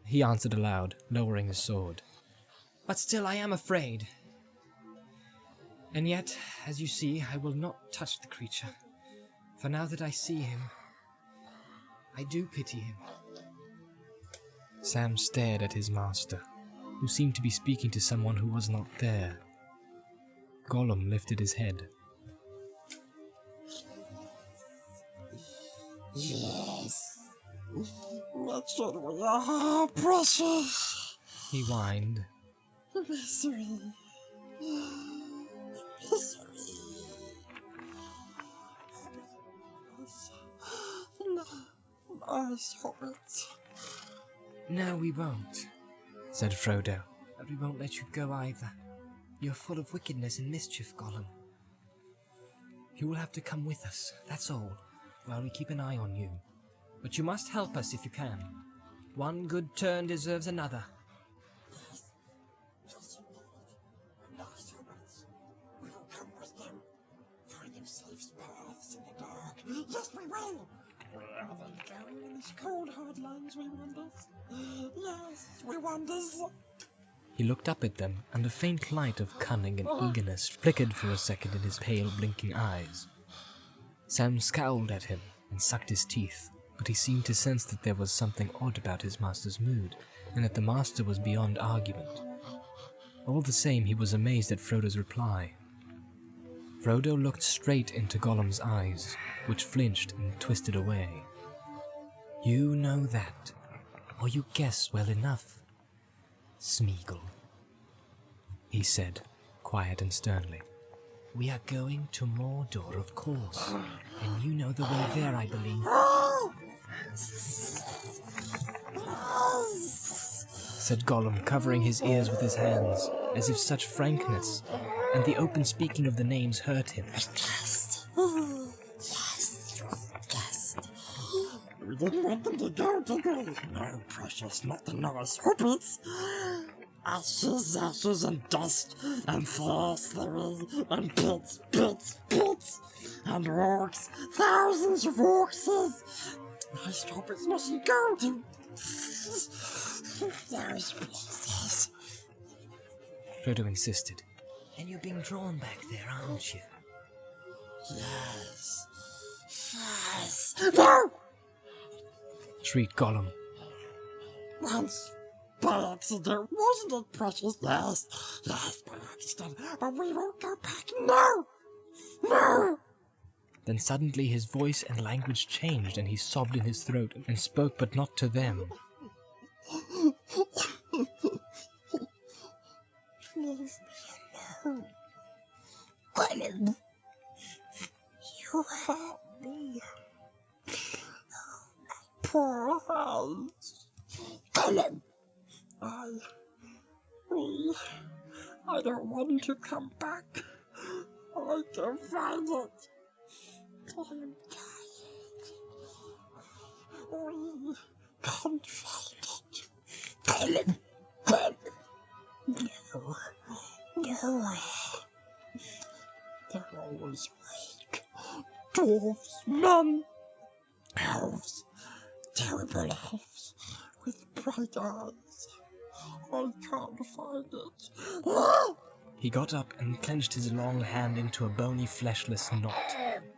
He answered aloud, lowering his sword. But still I am afraid. And yet, as you see, I will not touch the creature. For now that I see him, I do pity him. Sam stared at his master, who seemed to be speaking to someone who was not there. Gollum lifted his head. Yes. Wretched we are, precious. He whined. Misery. Misery. Nice hobbit. No, we won't. Said Frodo. But we won't let you go either. You're full of wickedness and mischief, Gollum. You will have to come with us, that's all, while we keep an eye on you. But you must help us if you can. One good turn deserves another. Nice hobbits. We will come with them. Find them safe paths in the dark. Yes, we will. Where are they going in these cold, hard lands, we wonders? Yes, we wonders. He looked up at them, and a faint light of cunning and eagerness flickered for a second in his pale, blinking eyes. Sam scowled at him and sucked his teeth, but he seemed to sense that there was something odd about his master's mood, and that the master was beyond argument. All the same, he was amazed at Frodo's reply. Frodo looked straight into Gollum's eyes, which flinched and twisted away. You know that, or you guess well enough, Smeagol, he said, quiet and sternly. We are going to Mordor, of course, and you know the way there, I believe. Said Gollum, covering his ears with his hands, as if such frankness and the open speaking of the names hurt him. Yes. Yes. Yes. We didn't want them to go, did we? No, precious, not the nice hobbits. Ashes, ashes, and dust, and sorcery, and pits, pits, pits, and orcs, thousands of orcs. Nice hobbits mustn't go to those places. Frodo insisted. And you're being drawn back there, aren't you? Yes. Yes. No! Shrieked Gollum. Once, by accident, wasn't it, precious? Yes. Yes, by accident. But we won't go back. No! No! Then suddenly his voice and language changed, and he sobbed in his throat and spoke, but not to them. Leave me alone. Gollum, you hurt me. Oh, my poor hands. Gollum, I don't want to come back. I can find it. I'm tired. We can't find it. Gollum, Gollum. No. They're always weak. Dwarves, men, elves, terrible elves with bright eyes. I can't find it. He got up and clenched his long hand into a bony, fleshless knot,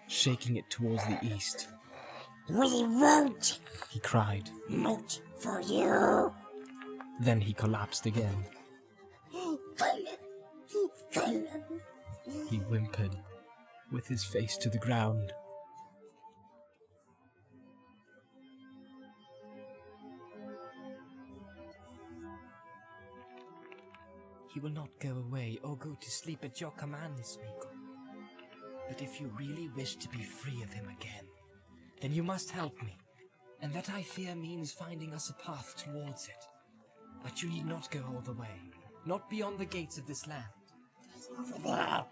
shaking it towards the east. We won't, He cried. not for you. Then he collapsed again. Gollum. He whimpered, with his face to the ground. He will not go away or go to sleep at your command, Smeagol. But if you really wish to be free of him again, then you must help me. And that, I fear, means finding us a path towards it. But you need not go all the way, not beyond the gates of this land. Over there.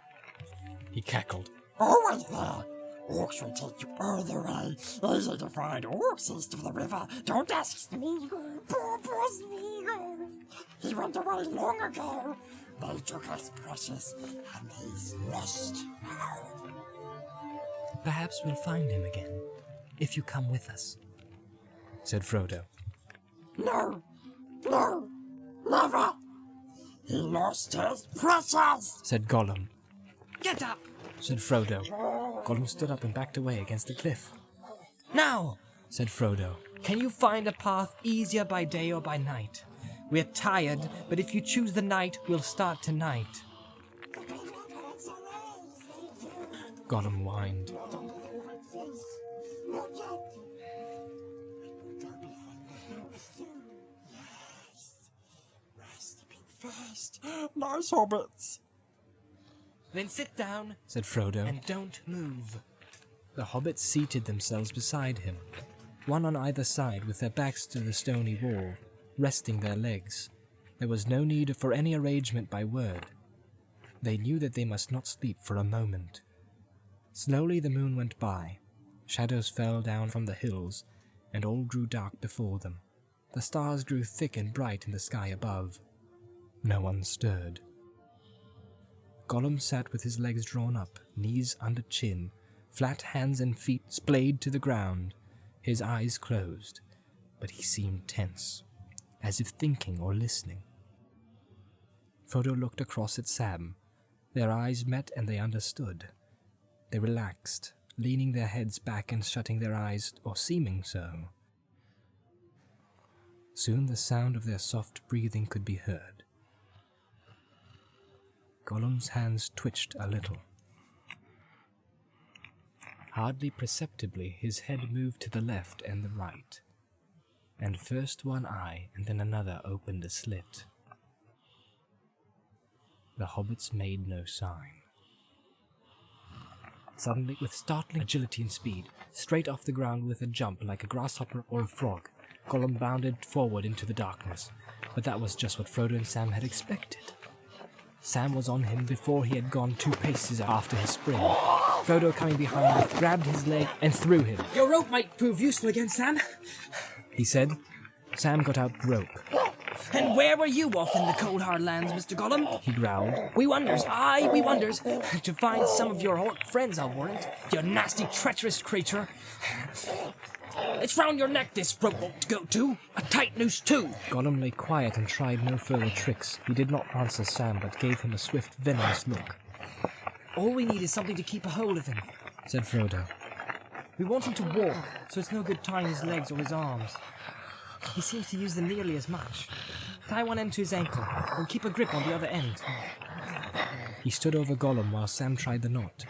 He cackled. Always there. Orcs will take you all the way. Easy to find orcs east of the river. Don't ask Smeagol. Poor Smeagol. He went away long ago. They took his precious, and he's lost now. Perhaps we'll find him again, if you come with us, said Frodo. No, never. He lost his precious. Said Gollum. Get up! Said Frodo. Gollum stood up and backed away against the cliff. Now! Said Frodo. Can you find a path easier by day or by night? We're tired, but if you choose the night, we'll start tonight. Gollum whined. Fast. Nice hobbits. Then sit down, Said Frodo. and don't move. The hobbits seated themselves beside him, one on either side with their backs to the stony wall, resting their legs. There was no need for any arrangement by word. They knew that they must not sleep for a moment. Slowly the moon went by. Shadows fell down from the hills, and all grew dark before them. The stars grew thick and bright in the sky above. No one stirred. Gollum sat with his legs drawn up, knees under chin, flat hands and feet splayed to the ground, his eyes closed, but he seemed tense, as if thinking or listening. Frodo looked across at Sam. Their eyes met and they understood. They relaxed, leaning their heads back and shutting their eyes, or seeming so. Soon the sound of their soft breathing could be heard. Gollum's hands twitched a little. Hardly perceptibly, his head moved to the left and the right, and first one eye and then another opened a slit. The hobbits made no sign. Suddenly, with startling agility and speed, straight off the ground with a jump like a grasshopper or a frog, Gollum bounded forward into the darkness, but that was just what Frodo and Sam had expected. Sam was on him before he had gone 2 paces after his spring. Frodo, coming behind, grabbed his leg and threw him. Your rope might prove useful again, Sam. He said. Sam got out the rope. And where were you off in the cold hard lands, Mr. Gollum? He growled. We wonders, to find some of your orc friends, I'll warrant. You nasty, treacherous creature. It's round your neck this rope won't go to. A tight noose too. Gollum lay quiet and tried no further tricks. He did not answer Sam, but gave him a swift, venomous look. All we need is something to keep a hold of him, Said Frodo. We want him to walk, so it's no good tying his legs or his arms. He seems to use them nearly as much. Tie one end to his ankle, and keep a grip on the other end. He stood over Gollum while Sam tried the knot.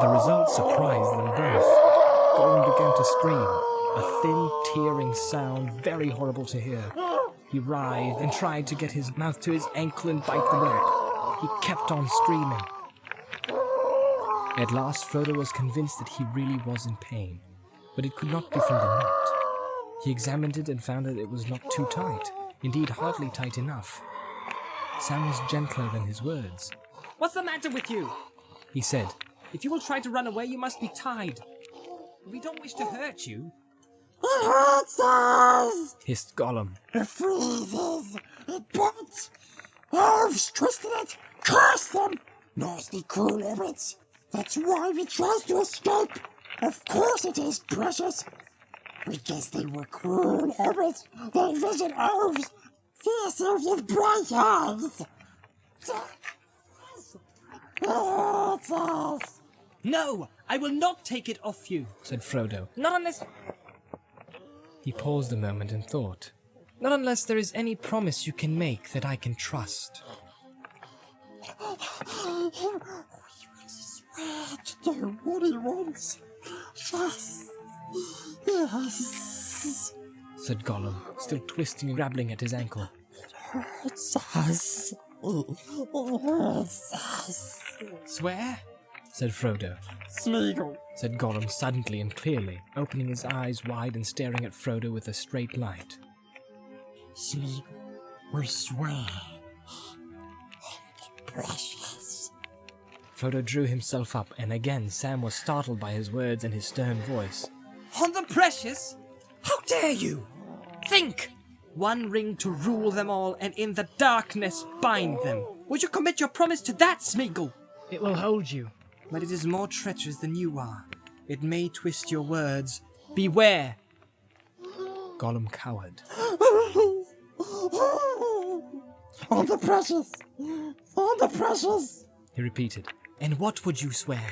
The result surprised them both. Gollum began to scream, a thin, tearing sound very horrible to hear. He writhed and tried to get his mouth to his ankle and bite the rope. He kept on screaming. At last, Frodo was convinced that he really was in pain, but it could not be from the knot. He examined it and found that it was not too tight, indeed hardly tight enough. Sam was gentler than his words. What's the matter with you? He said, If you will try to run away, you must be tied. We don't wish to hurt you. It hurts us! hissed Gollum. It freezes! It bites! Elves twisted it! Curse them! Nasty, cruel hobbits! That's why we tried to escape! Of course it is, precious! We guess they were cruel hobbits! They vision elves! Fierce elves with bright eyes! It hurts us! No, I will not take it off you. Said Frodo. Not unless... He paused a moment and thought. Not unless there is any promise you can make that I can trust. Swear to do what he wants. Yes. Yes. Said Gollum, still twisting and grabbling at his ankle. Hurts us. Hurts us. Swear? Said Frodo. Smeagol. Said Gollum suddenly and clearly, opening his eyes wide and staring at Frodo with a straight light. Smeagol, we swear. On the precious. Frodo drew himself up, and again Sam was startled by his words and his stern voice. On the precious? How dare you? Think! One ring to rule them all, and in the darkness bind them. Would you commit your promise to that, Smeagol? It will hold you. But it is more treacherous than you are. It may twist your words. Beware! Gollum cowered. On the precious! On the precious! He repeated. And what would you swear?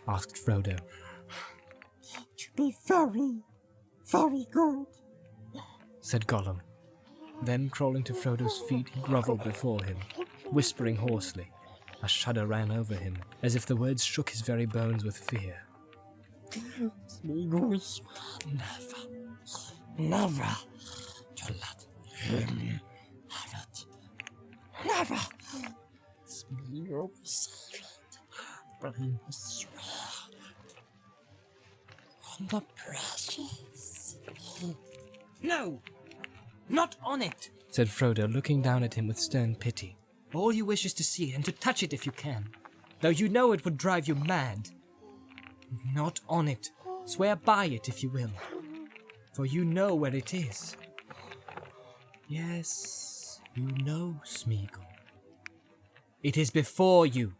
Asked Frodo. To be very, very good. Said Gollum. Then, crawling to Frodo's feet, he grovelled before him, whispering hoarsely. A shudder ran over him, as if the words shook his very bones with fear. Smeagol, we swear never to let him have it. Never. Smeagol will save it, but he must swear on the precious. No! Not on it! Said Frodo, looking down at him with stern pity. All you wish is to see it and to touch it if you can, though you know it would drive you mad. Not on it. Swear by it if you will, for you know where it is. Yes, you know, Smeagol. It is before you.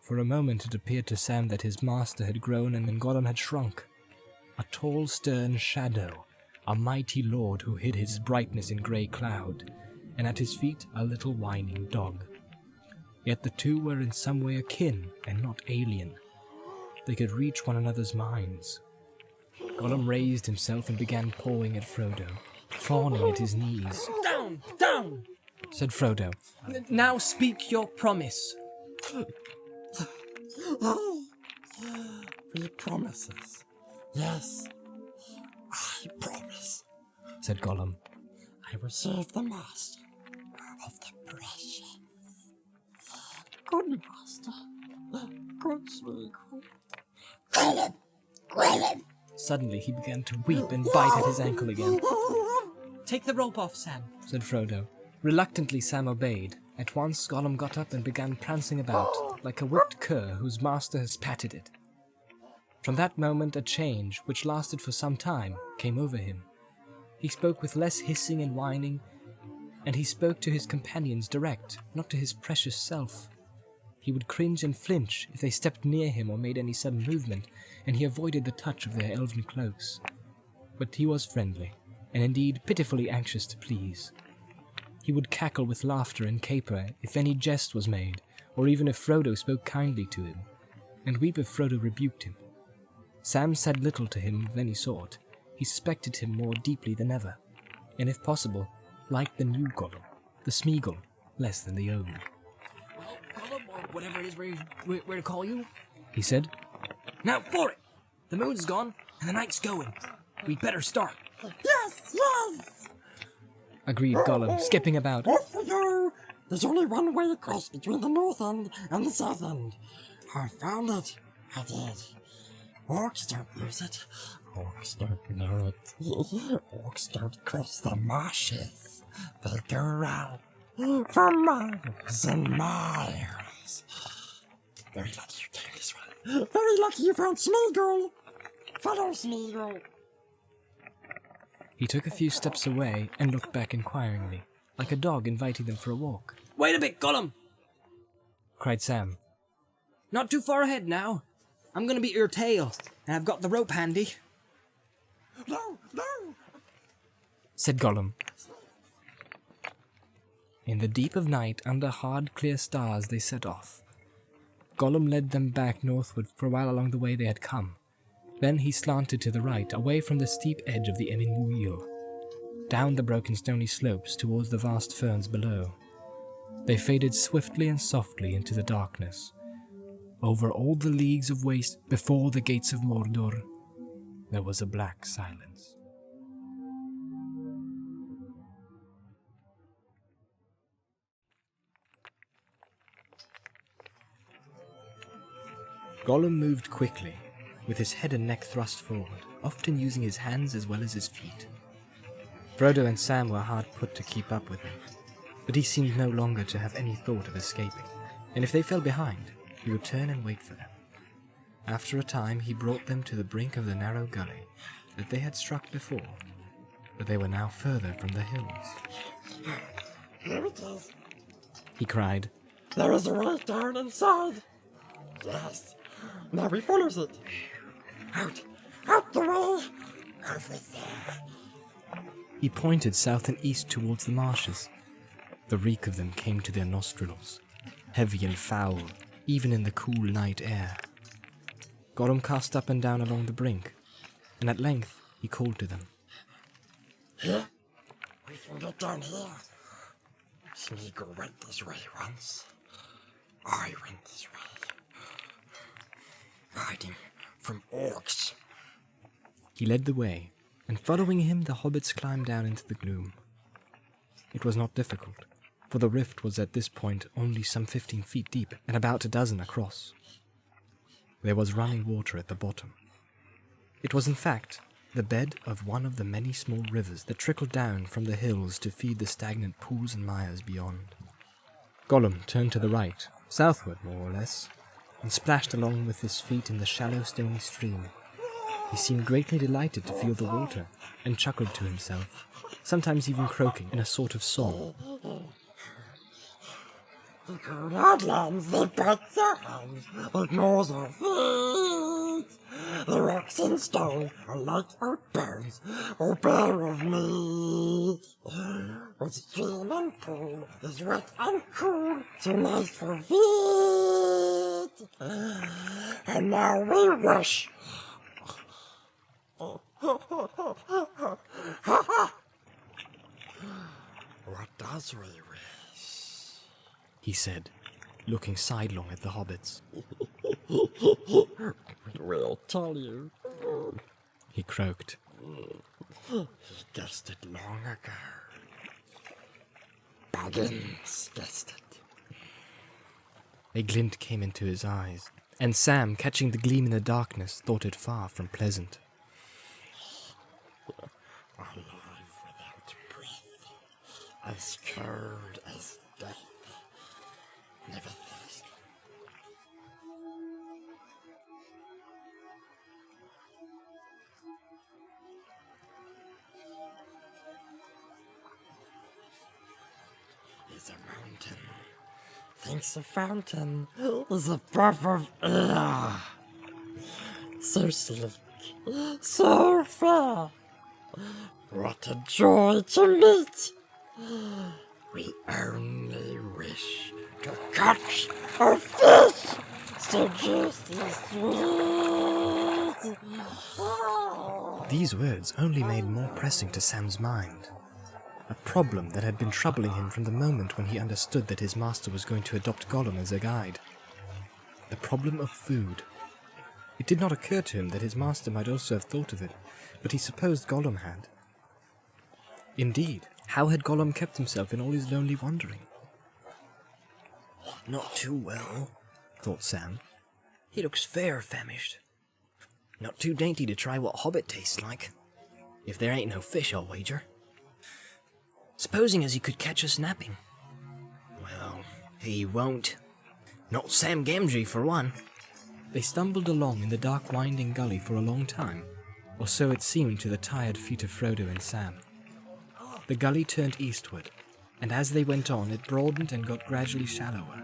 For a moment it appeared to Sam that his master had grown and then Gollum had shrunk. A tall, stern shadow, a mighty lord who hid his brightness in grey cloud, and at his feet a little whining dog. Yet the two were in some way akin and not alien. They could reach one another's minds. Gollum raised himself and began pawing at Frodo, fawning at his knees. Down! Down! Said Frodo. Now speak your promise. He promises. Yes, I promise. Said Gollum. I will serve the master of the precious. Good master. Good Smeagol. Kill him! Kill him! Suddenly he began to weep and bite at his ankle again. Take the rope off, Sam. Said Frodo. Reluctantly Sam obeyed. At once Gollum got up and began prancing about, like a whipped cur whose master has patted it. From that moment a change, which lasted for some time, came over him. He spoke with less hissing and whining, and he spoke to his companions direct, not to his precious self. He would cringe and flinch if they stepped near him or made any sudden movement, and he avoided the touch of their elven cloaks. But he was friendly, and indeed pitifully anxious to please. He would cackle with laughter and caper if any jest was made, or even if Frodo spoke kindly to him, and weep if Frodo rebuked him. Sam said little to him of any sort. He suspected him more deeply than ever, and if possible, liked the new Gollum, the Smeagol, less than the old. Gollum, or whatever it is we're to call you, He said. Now for it! The moon's gone, and the night's going. We'd better start. Yes, yes! agreed Gollum, skipping about. Off we go! There's only one way across between the north end and the south end. I found it. I did. Orcs don't use it. Orcs don't know it. Orcs don't cross the marshes. They go around for miles and miles. Very lucky you came this way. Very lucky you found Smeagol. Follow Smeagol. He took a few steps away and looked back inquiringly, like a dog inviting them for a walk. Wait a bit, Gollum! Cried Sam. Not too far ahead now. I'm gonna be your tail, and I've got the rope handy. No, no! Said Gollum. In the deep of night, under hard, clear stars, they set off. Gollum led them back northward for a while along the way they had come. Then he slanted to the right, away from the steep edge of the Emyn Muil, down the broken stony slopes towards the vast ferns below. They faded swiftly and softly into the darkness. Over all the leagues of waste before the gates of Mordor, there was a black silence. Gollum moved quickly, with his head and neck thrust forward, often using his hands as well as his feet. Frodo and Sam were hard put to keep up with him, but he seemed no longer to have any thought of escaping, and if they fell behind, he would turn and wait for them. After a time, he brought them to the brink of the narrow gully that they had struck before, but they were now further from the hills. Here it is. He cried. There is a way down inside. Yes. Now he follows it. Out the way. Over there. He pointed south and east towards the marshes. The reek of them came to their nostrils, heavy and foul, even in the cool night air. Gollum cast up and down along the brink, and at length he called to them. Here? We can get down here. Smeagol went this way once. I went this way. Hiding from orcs. He led the way, and following him the hobbits climbed down into the gloom. It was not difficult, for the rift was at this point only some 15 feet deep and about a dozen across. There was running water at the bottom. It was in fact the bed of one of the many small rivers that trickled down from the hills to feed the stagnant pools and mires beyond. Gollum turned to the right, southward more or less, and splashed along with his feet in the shallow stony stream. He seemed greatly delighted to feel the water, and chuckled to himself, sometimes even croaking in a sort of song. The Badlands, they bite their hands, the gnaws their feet. The rocks and stone are like oak bones, or bare of meat. The stream and pool is wet and cool, so nice for feet. And now we wish. What does we wish? He said, looking sidelong at the hobbits. We'll tell you. He croaked. He guessed it long ago. Baggins guessed it. A glint came into his eyes, and Sam, catching the gleam in the darkness, thought it far from pleasant. Alive without breath, as cold as death. Never thirst. Is a mountain. Thinks a fountain is a breath of air. So slick, so fair. What a joy to meet! We only wish to catch a fish so juicy sweet. These words only made more pressing to Sam's mind. A problem that had been troubling him from the moment when he understood that his master was going to adopt Gollum as a guide. The problem of food. It did not occur to him that his master might also have thought of it, but he supposed Gollum had. Indeed, how had Gollum kept himself in all his lonely wandering? Not too well, thought Sam. He looks fair famished. Not too dainty to try what Hobbit tastes like. If there ain't no fish, I'll wager. Supposing as he could catch us napping. Well, he won't. Not Sam Gamgee, for one. They stumbled along in the dark winding gully for a long time, or so it seemed to the tired feet of Frodo and Sam. The gully turned eastward, and as they went on it broadened and got gradually shallower.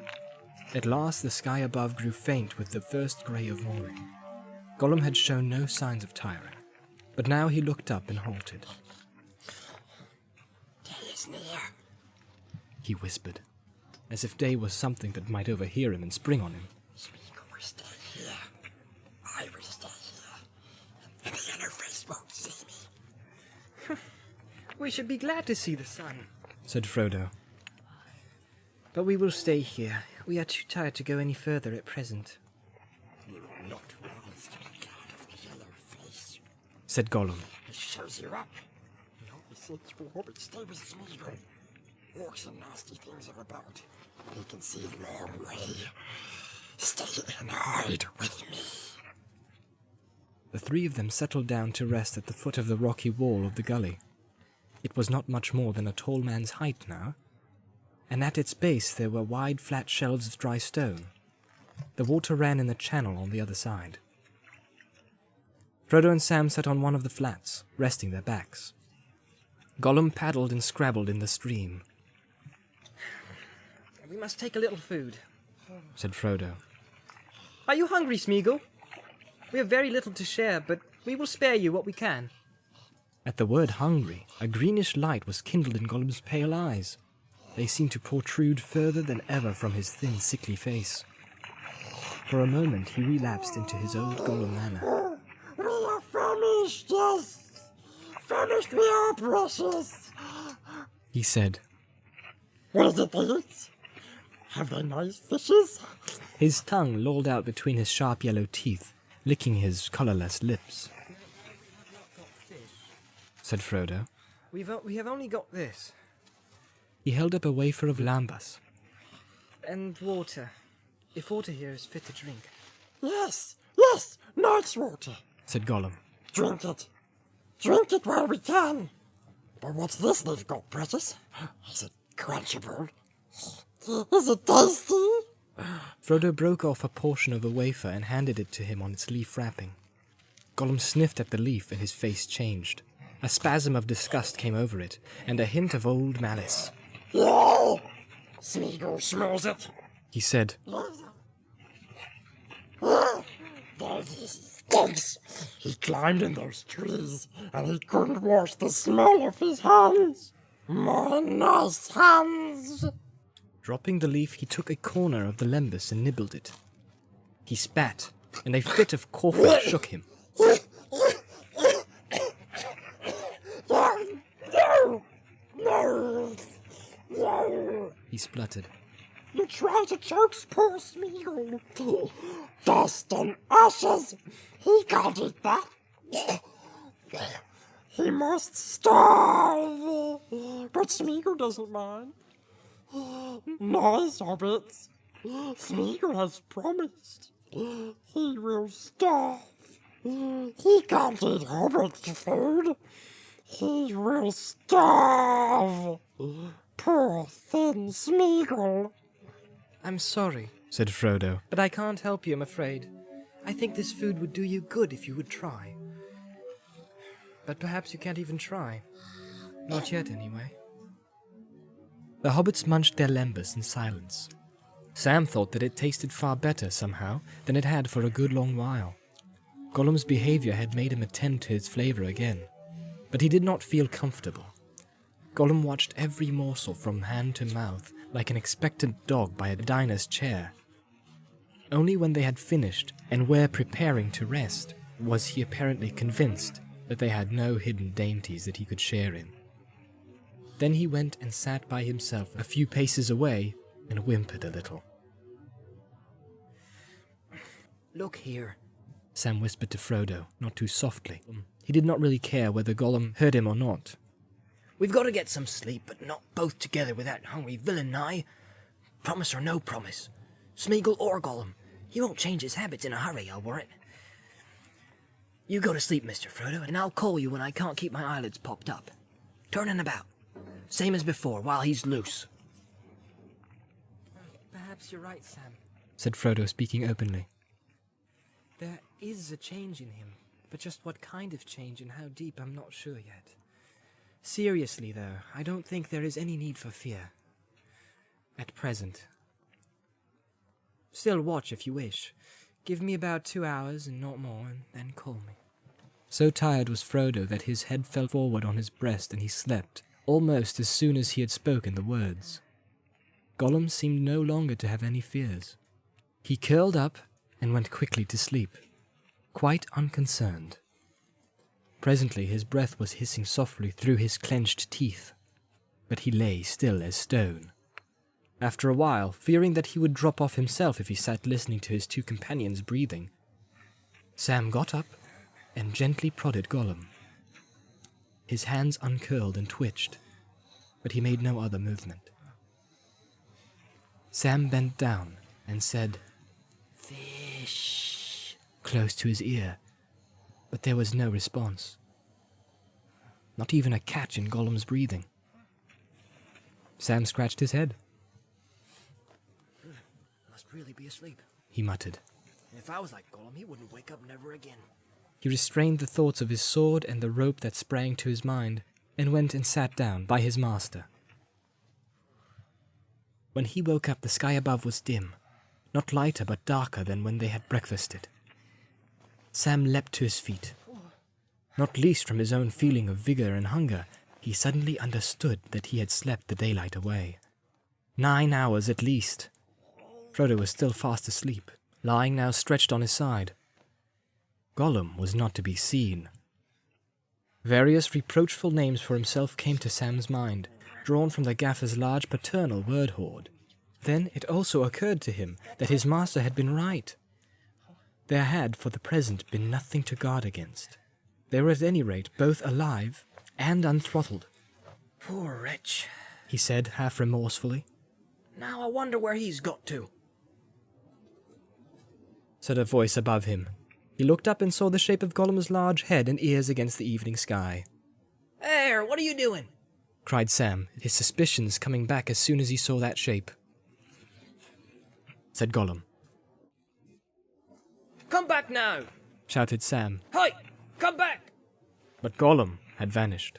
At last the sky above grew faint with the first grey of morning. Gollum had shown no signs of tiring, but now he looked up and halted. Day is near, he whispered, as if day was something that might overhear him and spring on him. Smeagol will stay here. I will stay here. And the Yellowface won't see me. We should be glad to see the sun, said Frodo. but we will stay here. We are too tired to go any further at present. You are not wise to be glad of the Yellowface. Said Gollum. It shows you up. No, he said you will Hobbit stay with Smeagol. Orcs and nasty things are about. He can see a long way. Stay and hide with me. The three of them settled down to rest at the foot of the rocky wall of the gully. It was not much more than a tall man's height now, and at its base there were wide flat shelves of dry stone. The water ran in the channel on the other side. Frodo and Sam sat on one of the flats, resting their backs. Gollum paddled and scrabbled in the stream. We must take a little food, said Frodo. Are you hungry, Smeagol? We have very little to share, but we will spare you what we can. At the word hungry, a greenish light was kindled in Gollum's pale eyes. They seemed to protrude further than ever from his thin, sickly face. For a moment he relapsed into his old Gollum manner. We are famished, yes. Famished we are, precious. He said. What is it they eat? Have they nice fishes? His tongue lolled out between his sharp yellow teeth, licking his colourless lips. Said Frodo. We have only got this. He held up a wafer of lambas. And water. If water here is fit to drink. Yes, yes, nice water. Said Gollum. Drink it. Drink it while we can. But what's this they've got, precious? Is it crunchable? Is it tasty? Frodo broke off a portion of the wafer and handed it to him on its leaf wrapping. Gollum sniffed at the leaf and his face changed. A spasm of disgust came over it, and a hint of old malice. Yeah! Smeagol smells it. He said. There he stinks. He climbed in those trees, and he couldn't wash the smell of his hands. My nice hands. Dropping the leaf, he took a corner of the lembas and nibbled it. He spat, and a fit of coughing shook him. No. He spluttered. You try to choke poor Smeagol. Dust and ashes. He can't eat that. He must starve. But Smeagol doesn't mind. Nice hobbits. Smeagol has promised. He will starve. He can't eat hobbit food. He will starve. Poor thin Smeagol. I'm sorry, said Frodo. but I can't help you, I'm afraid. I think this food would do you good if you would try. But perhaps you can't even try. Not yet, anyway. The hobbits munched their lembas in silence. Sam thought that it tasted far better, somehow, than it had for a good long while. Gollum's behavior had made him attend to its flavor again, but he did not feel comfortable. Gollum watched every morsel from hand to mouth, like an expectant dog by a diner's chair. Only when they had finished, and were preparing to rest, was he apparently convinced that they had no hidden dainties that he could share in. Then he went and sat by himself a few paces away and whimpered a little. Look here, Sam whispered to Frodo, not too softly. He did not really care whether Gollum heard him or not. We've got to get some sleep, but not both together with that hungry villain nigh. Promise or no promise. Smeagol or Gollum. He won't change his habits in a hurry, I'll warrant. You go to sleep, Mr. Frodo, and I'll call you when I can't keep my eyelids popped up. Turning about. Same as before, while he's loose. Perhaps you're right, Sam. Said Frodo, speaking openly. There is a change in him, but just what kind of change and how deep I'm not sure yet. Seriously, though, I don't think there is any need for fear. At present. Still watch if you wish. Give me about 2 hours and not more, and then call me. So tired was Frodo that his head fell forward on his breast and he slept, almost as soon as he had spoken the words. Gollum seemed no longer to have any fears. He curled up and went quickly to sleep, quite unconcerned. Presently his breath was hissing softly through his clenched teeth, but he lay still as stone. After a while, fearing that he would drop off himself if he sat listening to his two companions breathing, Sam got up and gently prodded Gollum. His hands uncurled and twitched, but he made no other movement. Sam bent down and said, "Fish," close to his ear, but there was no response. Not even a catch in Gollum's breathing. Sam scratched his head. Must really be asleep. He muttered. If I was like Gollum, he wouldn't wake up never again. He restrained the thoughts of his sword and the rope that sprang to his mind, and went and sat down by his master. When he woke up, the sky above was dim, not lighter but darker than when they had breakfasted. Sam leapt to his feet. Not least from his own feeling of vigor and hunger, he suddenly understood that he had slept the daylight away. 9 hours at least. Frodo was still fast asleep, lying now stretched on his side. Gollum was not to be seen. Various reproachful names for himself came to Sam's mind, drawn from the Gaffer's large paternal word hoard. Then it also occurred to him that his master had been right. There had, for the present, been nothing to guard against. They were at any rate both alive and unthrottled. Poor wretch, he said, half remorsefully. Now I wonder where he's got to. Said a voice above him. He looked up and saw the shape of Gollum's large head and ears against the evening sky. There, what are you doing? Cried Sam, his suspicions coming back as soon as he saw that shape. Said Gollum. Come back now! Shouted Sam. Hi! Come back! But Gollum had vanished.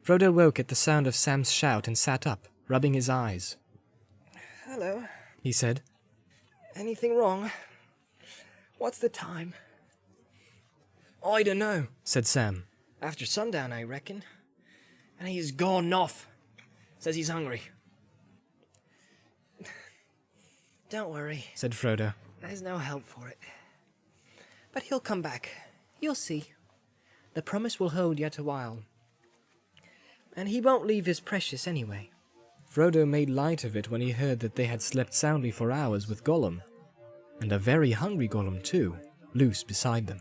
Frodo woke at the sound of Sam's shout and sat up, rubbing his eyes. Hello. He said. Anything wrong? What's the time? I don't know. Said Sam. After sundown, I reckon. And he's gone off. Says he's hungry. Don't worry. Said Frodo. There's no help for it. But he'll come back. You'll see. The promise will hold yet a while. And he won't leave his precious anyway. Frodo made light of it when he heard that they had slept soundly for hours with Gollum, and a very hungry Gollum too, loose beside them.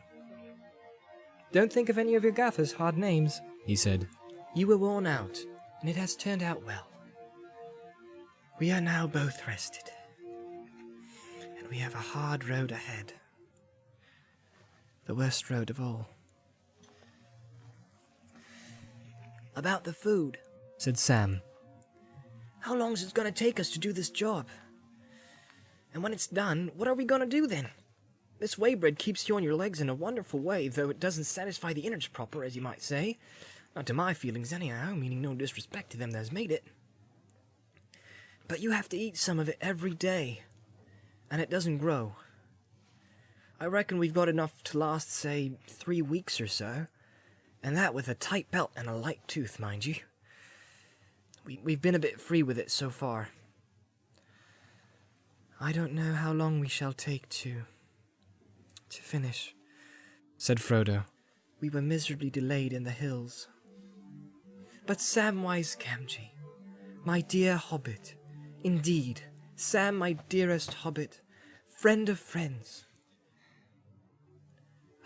Don't think of any of your Gaffer's hard names, he said. You were worn out, and it has turned out well. We are now both rested, and we have a hard road ahead. The worst road of all. About the food, said Sam. How long's it gonna take us to do this job? And when it's done, what are we gonna do then? This waybread keeps you on your legs in a wonderful way, though it doesn't satisfy the innards proper, as you might say. Not to my feelings anyhow, meaning no disrespect to them that's made it. But you have to eat some of it every day, and it doesn't grow. I reckon we've got enough to last, say, 3 weeks or so, and that with a tight belt and a light tooth, mind you. We've been a bit free with it so far. I don't know how long we shall take to finish, said Frodo. We were miserably delayed in the hills. But Samwise Gamgee, my dear Hobbit, indeed, Sam, my dearest Hobbit, friend of friends,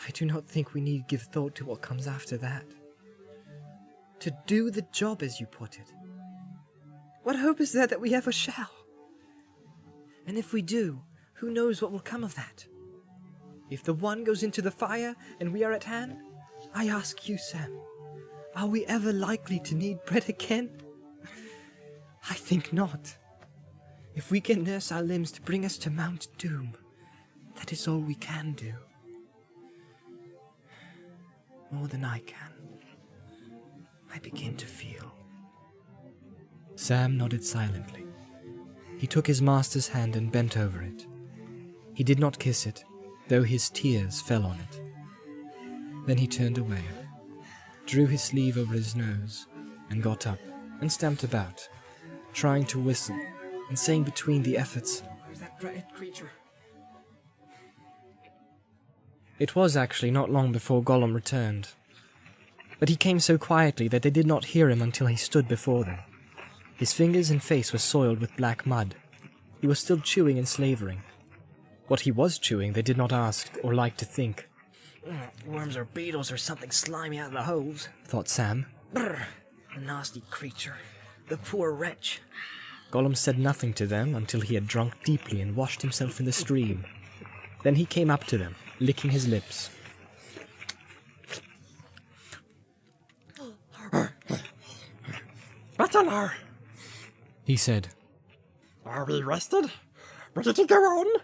I do not think we need give thought to what comes after that. To do the job, as you put it. What hope is there that we ever shall? And if we do, who knows what will come of that? If the one goes into the fire and we are at hand, I ask you, Sam, are we ever likely to need bread again? I think not. If we can nurse our limbs to bring us to Mount Doom, that is all we can do. More than I can. I begin to feel. Sam nodded silently. He took his master's hand and bent over it. He did not kiss it, though his tears fell on it. Then he turned away, drew his sleeve over his nose, and got up and stamped about, trying to whistle and saying between the efforts, "Where's that dreaded creature?" It was actually not long before Gollum returned, but he came so quietly that they did not hear him until he stood before them. His fingers and face were soiled with black mud. He was still chewing and slavering. What he was chewing they did not ask or like to think. Worms or beetles or something slimy out of the holes, thought Sam. Brr, a nasty creature. The poor wretch. Gollum said nothing to them until he had drunk deeply and washed himself in the stream. Then he came up to them, licking his lips. Better now, He said, are we rested? Ready to go on?